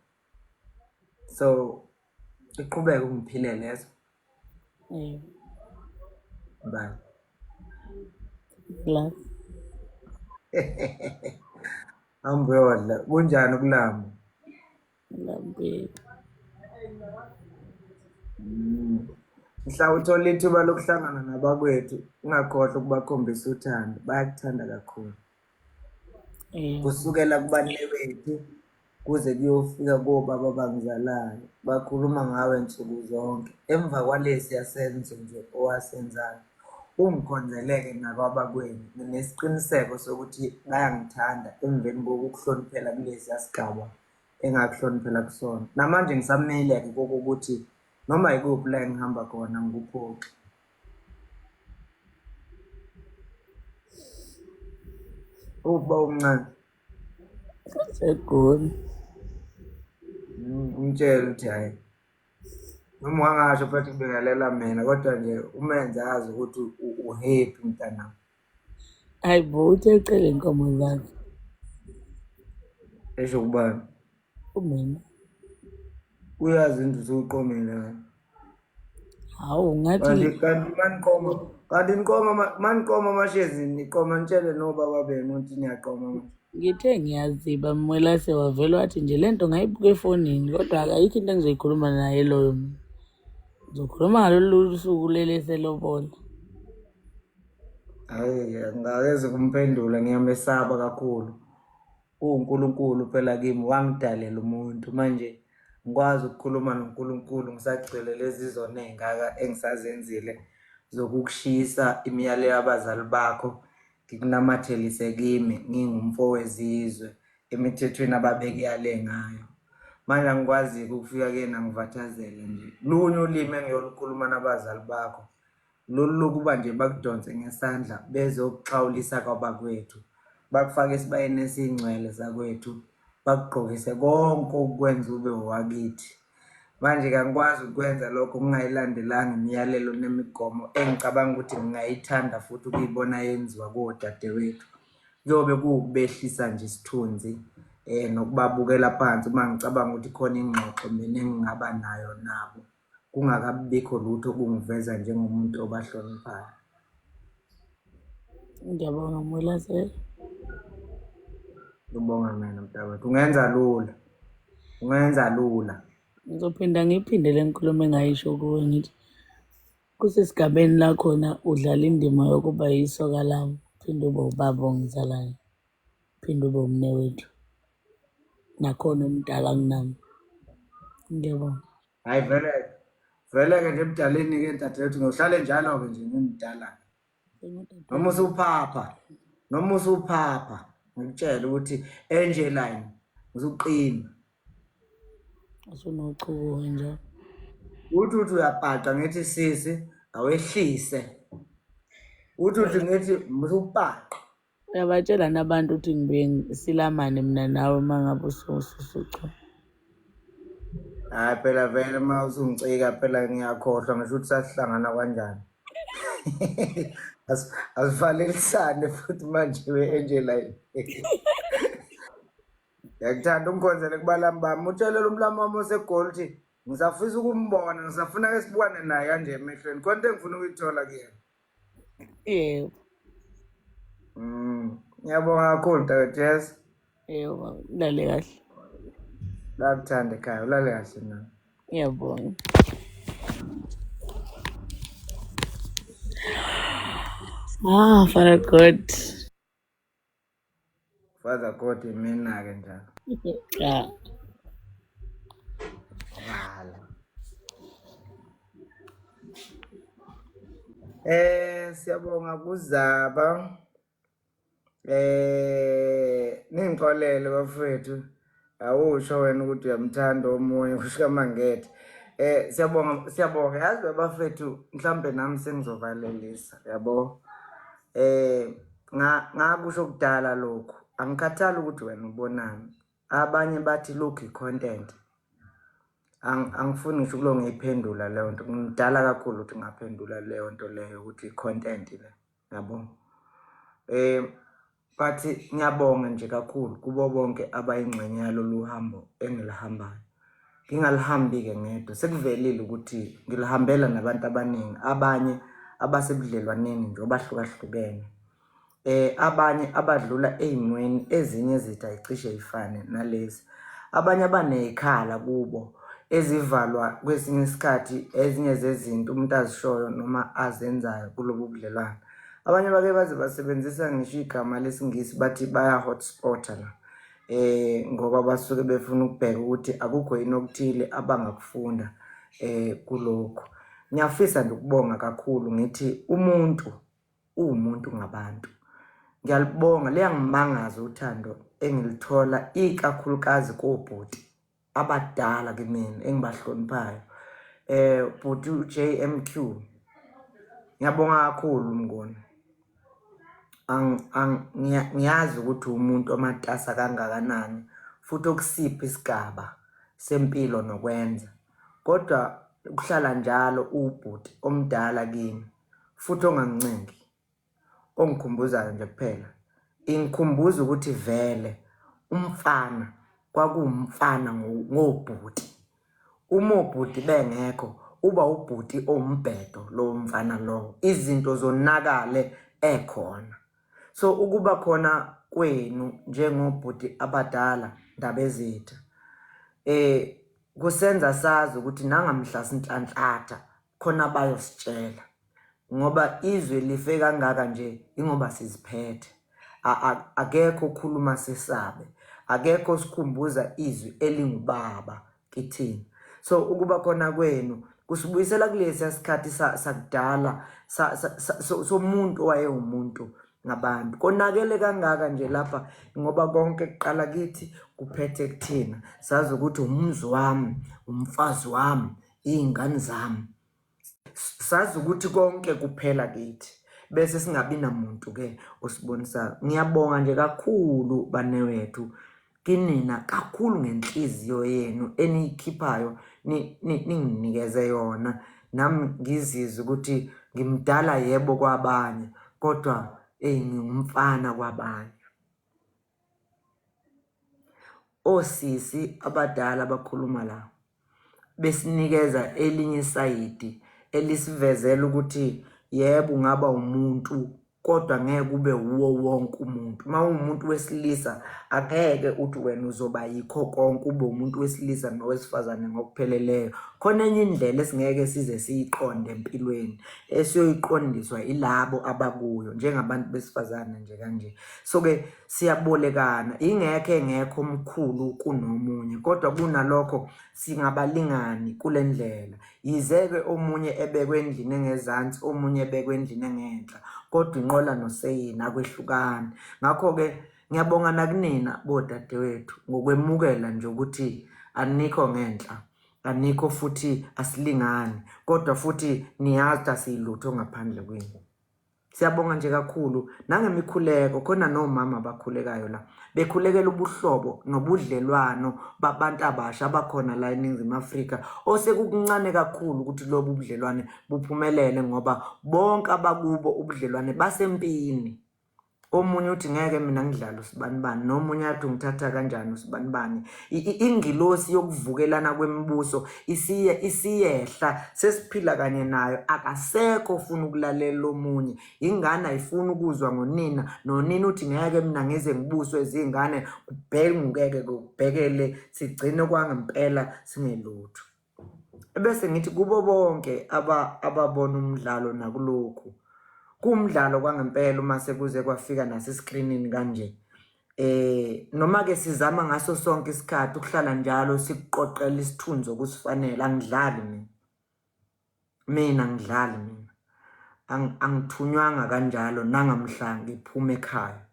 so iqhubeke ungiphile lezo. Bye.
La.
Ambuyodla kunjani ukulamba?
Lambile.
Mhla uthola ithuba lokuhlangana nabakwethu ungakhohlwa ukubakhombisa uthando bayakuthanda kakhulu kusukela kubanile bethu kuze kuyofika kobaba bangizalayo bakhuluma ngawe nsuku zonke emva kwalesi yasenzo nje owasenzayo ungikhonzeleke nakwabakwenu nesiqiniseko sokuthi bayangithanda emveni kokuhloniphela kulesi yasigaba engakuhloniphela kusona namanje ngisamile-ke kokuthi noma yikuphi la engihamba khona ngikuphoqi. Uba umncane
segoli
umtshela ukuthi hayi noma wangasho futhi ngibingelela mina kodwa nje umenze azi ukuthi uhappy mntanami.
Hayi bo uthe ucela inkomo zakhe
esho kubani
umina
uyazi into usuqomile
hawu ngathi
kanti manikomo kanti maniqoma amashezi niqoma nitshele nobaba benu ukuthi niyaqoma manje.
Ngithe ngiyaziba Mwelase wavela wathi nje lento ngayibuka efonini kodwa akayikho into engizoyikhuluma naye loyo muntu. Ngizokhuluma ngalolu suku leli selobola.
Hayi angakeze kumphendula ngiyamesaba kakhulu. uNkulunkulu phela kimi wangidalela umuntu manje ngikwazi ukukhuluma noNkulunkulu ngisagcwele lezi zona ezingaka engisazenzile zokukushisa imiyalelo yabazali bakho ngikunamathelise kimi ngingumfowezizwe emithethweni ababeke yale ngayo manje angikwazi ukufika kena ngivathazela nje lunye ulimi engiyolukhuluma nabazali bakho lolu lokuba nje bakudonse ngesandla bezokuxhawulisa kwabakwethu bakufake esibayeni esingcwele zakwethu bakugqokise konke ukwenza ube wakithi manje ngangikwazi ukwenza lokho kungayilandelanga imiyalelo nemigomo engicabanga ukuthi ngingayithanda futhi ukuyibona yenziwa kodadewethu kuyobe kuwukubehlisa nje isithunzi nokubabukela phansi uma ngicabanga ukuthi khona ingxoxo mina engingaba nayo nabo kungakabikho lutho kungiveza njengomuntu obahloniphayo.
Ngiyabonga Mwelase.
Ngibonga mina mntakwethu ungenza lula.
Ngizophinda ngiphinde le nkulumo engayisho kuwe ngithi kusesigabeni la khona udlala indima yokuba yisoka lami phinde ube ubaba ongizalayo phinde ube umnewethu nakhona umdala kunami. Ngiyabonga.
Hayi vele-ke nje emdaleni-ke ntatewethu ngiyohlale njalo-ke nje ngimdala noma usuphapha ngikutshela ukuthi Angeline uzuqina
Asunochuku njalo.
uthi uyabhaca ngithi sisi awehlise uthi ngithi musubhaqa.
Uyabatshela nabantu ukuthi ngibuye silamane mina nawe mangabe ususucu.
Hayi phela vele uma usungicika phela ngiyakhohlwa ngisho ukuthi sasihlangana kanjani. Asivalelisane futhi manje we-Angeline. Ngiyakuthanda ungikhonzele kubalami bami utshelele umlami wami oseGold ngisafisa ukumbona ngisafuna ke sibukane naye kanje emehlweni konke engifuna ukuyithola kuyena.
Yebo.
Ngiyabonga kakhulu Dr. Yes.
Yebo, ulale kahle.
Lakuthanda ekhaya ulale kahle nami.
Ngiyabonga. Father God.
Father God mina-ke njalo.
Yeah.
Siyabonga kuZaba. Ningixolele bafethu. Awusho wena ukuthi uyamthanda omunye kusho kaMangethe. Siyabonga yazi bafethu mhlambe nami sengizovalelisa yabo. Ngakusho kudala lokho angikhathali ukuthi wena ubonani abanye bathi lokhu icontent angifuni ngisho kulo ngiyiphendula leyo nto ngidala kakhulu ukuthi ngaphendula leyo nto leyo ukuthi icontent le yabo but ngiyabonga nje kakhulu kubo bonke abayingxenye yalolu hambo engilihambayo ngingalihambi ke ngedwa sekuvelile ukuthi ngilihambela nabantu abaningi abanye abasebudlelwaneni nje obahlukahlukene abanye abadlula ezimweni ezinye ezithi ayicishe ifane nalezi abanye abanezikhala kubo ezivalwa kwesinye isikhathi ezinye zezinto umuntu azishoyo noma azenzayo kulobu budlelwane abanye bake baze basebenzisa ngisho igama lesingisi bathi baya hotspota la ngoba basuke befuna ukubheka ukuthi akukho yini okuthile abangakufunda kulokho ngiyafisa ukubonga kakhulu ngithi umuntu umuntu ngabantu ngiyalibonga liyangimangaza uthando engilithola ikakhulukazi kobhuti abadala kimi engibahloniphayo bhuti JMQ ngiyabonga kakhulu mngoni ngiyazi ukuthi umuntu omatasa kangakanani futhi okusipha isigaba sempilo nokwenza kodwa ukuhlala njalo ubhuti omdala kimi futhi ongangincengi ongikhumbuzayo nje kuphela ingikhumbuza ukuthi vele umfana kwakuwumfana ngobhuti uma obhuti bengekho uba ubhuti ombhedo lo mfana lo, izinto zonakale ekhona. So ukuba khona kwenu njengobhuti abadala Ndaba Ezitha kusenza sazi ukuthi nangamhla sinhlanhlatha khona bayositshela, ngoba izwe life kangaka nje ingoba siziphethe. Akekho okhuluma sesabe, akekho sikhumbuza izwi elingubaba kithina. So ukuba khona kwenu kusibuyisela kulesi sikhathi sakudala somuntu owayewumuntu ngabantu. Konakele kangaka nje lapha ngoba konke kuqala kithi kuphethe kuthina. Sazi ukuthi umzi wami, umfazi wami, iy'ngane zami. Sazi ukuthi konke kuphela kithi bese singabi namuntu-ke osibonisayo. Ngiyabonga nje kakhulu banewethu kinina kakhulu ngenhliziyo yenu eniyikhiphayo ninginikeze yona. Nami ngizizwe ukuthi ngimdala yebo kwabanye kodwa ngingumfana kwabanye. Osisi abadala abakhuluma la besinikeza elinye isayidi elisivezela ukuthi yebo ungaba umuntu kodwa ngeke ube uwo wonke umuntu. Uma umuntu wesilisa angeke uthi wena uzoba yikho konke, ube umuntu wesilisa nowesifazane ngokupheleleyo. Khona enye indlela esingeke size siyiqonde empilweni esiyoyiqondiswa ilabo abakuyo njengabantu besifazane nje kanje. So-ke siyabolekana, engekho omkhulu kunomunye kodwa kunalokho singabalingani kule ndlela. Yizeke omunye ebekwe endlini engezansi, omunye ebekwe endlini engenhla, kodwa inqola noseyini akwehlukani. Ngakho-ke ngiyabonga nakunina bodadewethu ngokwemukela nje ukuthi anikho ngenhla, anikho futhi asilingani, kodwa futhi niyazi asiyilutho ngaphandle kwenu. Siyabonga nje kakhulu nangemikhuleko. Khona nomama abakhulekayo la bekhulekela ubuhlobo nobudlelwano babantu abasha abakhona la eNingizimu Afrika osekukuncane kakhulu ukuthi lobu budlelwane buphumelele ngoba bonke abakubo ubudlelwane basempini. Omunye uthi ngeke mina ngidlala usibanibani, nomunye athi ngithatha kanjani usibanibani. Ingilosi yokuvukelana kwemibuso isiyehla, sesiphila kanye nayo. Akasekho ufuna ukulalela omunye, ingane ayifuni ukuzwa ngonina, nonina uthi ngeke mina ngize ngibuswe izingane kubhekeke kubhekele sigcine kwangempela singelutho. Bese ngithi kubo bonke ababona umdlalo nakulokhu kumdlalo kwangempela uma sekuze kwafika nasescreenini kanje. Noma-ke sizama ngaso sonke isikhathi ukuhlala njalo sikuqoqela isithunzi okusifanele. Angidlali mina angidlali. Angithunywanga kanjalo nangamhla ngiphume ekhaya.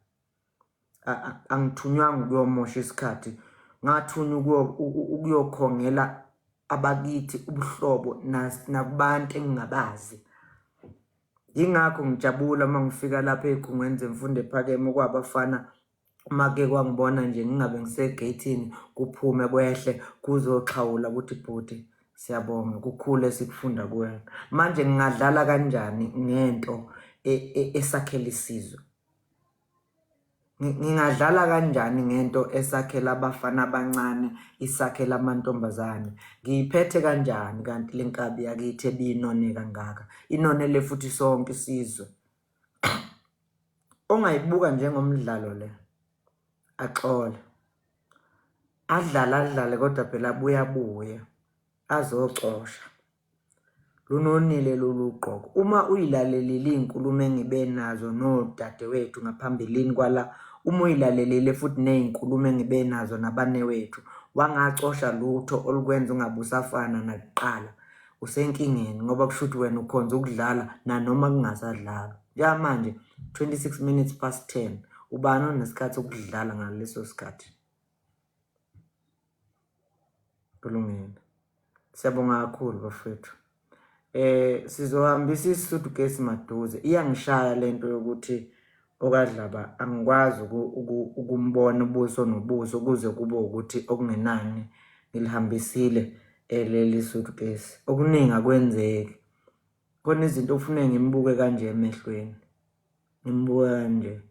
Angithunywanga ukuyomosha isikhathi, ngathunywa ukuyokhongela abakithi ubuhlobo nakubantu engingabazi. Yingakho ngijabula uma ngifika lapha ey'khungweni zemfundo ephakeme kwabafana, uma-ke kwangibona nje ngingabe ngisegeyithini kuphume kwehle kuzoxhawula ukuthi bhuti siyabonga kukhule sikufunda kuwena. Manje ngingadlala kanjani ngento esakhela isizwe? Ngingadlala kanjani ngento esakhela abafana abancane, isakhela amantombazane? Ngiyiphethe kanjani kanti le nkabi yakithi ebiyinone kangaka, inonele futhi sonke isizwe? Ongayibuka njengomdlalo le axole, adlale kodwa phela abuye azocosha. Lunonile lolu ugqoko. Uma uyilalelile iy'nkulumo engibe nazo nodadewethu ngaphambilini kwala, uma uyilalelile futhi ney'nkulumo engibe nazo nabanewethu, wangacosha lutho olukwenza ungabe usafana nakuqala, usenkingeni ngoba kusho ukuthi wena ukhonza ukudlala nanoma kungasadlalwa. Njengamanje 26 minutes past 10, ubani onesikhathi sokudlala ngaleso sikhathi? Kulungile. Siyabonga kakhulu bafethu. Sizohambisa isisutukesi maduze. Iyangishaya lento yokuthi okadlaba angikwazi ukumbona ubuso nobuso kuze kube ukuthi okungenani ngilihambisile leli sutukesi. Okuningi akwenzeki. Khona izinto ofuneka ngimbuke kanje emehlweni, ngimbuke kanje,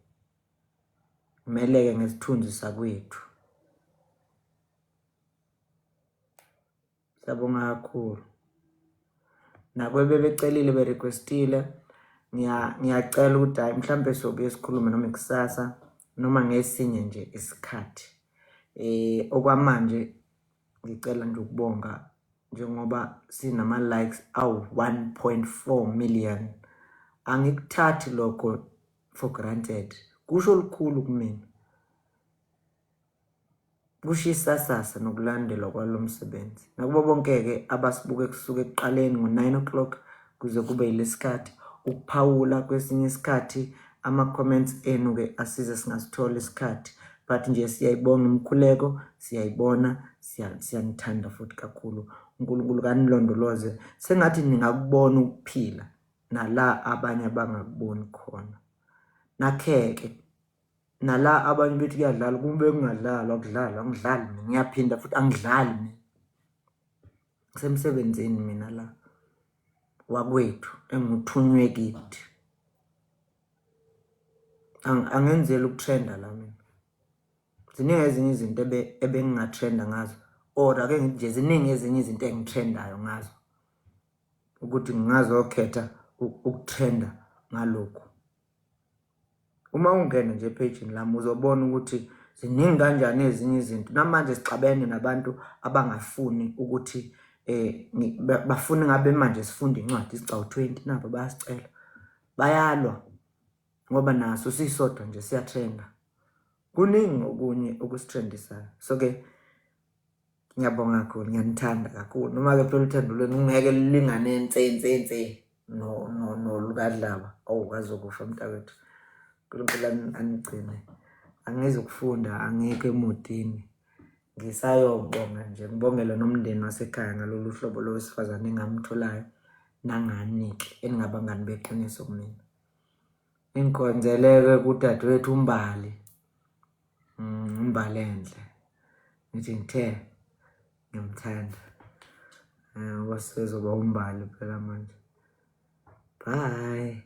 kumeleke ngesithunzi sakwethu. Siyabonga kakhulu. nakwebe becelile berequestile ngiyacela ukuthi hayi mhlambe sobe sikhulume noma ikusasa noma ngesinye nje isikhathi. Okwamanje ngicela nje ukubonga njengoba sinama likes awu 1.4 million. Angikuthathi lokho for granted. Kusho olukhulu kumina. Kushisasasa nokulandelwa kwalomsebenzi. Nakubo bonke-ke abasibuke kusuka ekuqaleni ngo-9 o'clock kuze kube yilesikhathi. Ukuphawula kwesinye isikhathi ama-comments enu-ke asize singasithola isikhathi. But nje siyayibonga imikhuleko, siyayibona, siyanithanda futhi kakhulu. uNkulunkulu kanilondoloze. Sengathi ningakubona ukuphila nala abanye abangakuboni khona. Nakheke nala abanye bethi kuyadlala kube kungadlalwa angidlali mina ngiyaphinda futhi angidlali mina. Semsebenzini mina la wakwethu enguthunywe kithi. Angenzela ukutrenda la mina. Ziningi ezinye izinto ebengingatrenda ngazo or ake ngithi nje ziningi ezinye izinto engitrendayo ngazo ukuthi ngingazokhetha ukutrenda ngalokho. Uma ungena nje page lami uzobona ukuthi ziningi kanjani ezinye izinto. Namanje sixabene nabantu abangafuni ukuthi bafuna ngabe manje sifunde incwadi isicawu 20 nabo bayasicela. Bayalwa ngoba naso sisodwa nje siyatrenda. Kuningi okunye okusitrendisayo. So ke ngiyabonga kakhulu, ngiyanithanda kakhulu. Noma ke phela uthando lwenu ngeke lilingane ense no lukadlaba awukazokusho mntakwethu. uNkulunkulu anigcine. Angizukufunda angikho emodini. Ngisayobonga nje ngibongela nomndeni wasekhaya ngalolu hlobo lowesifazane engamtholayo nanganike eningabangani beqiniso kumina. Inkonzeleke kudadewethu uMbali. Umbali enhle. Ngithi ngithe ngiyamthanda. Wasizoba uMbali phela manje. Bye.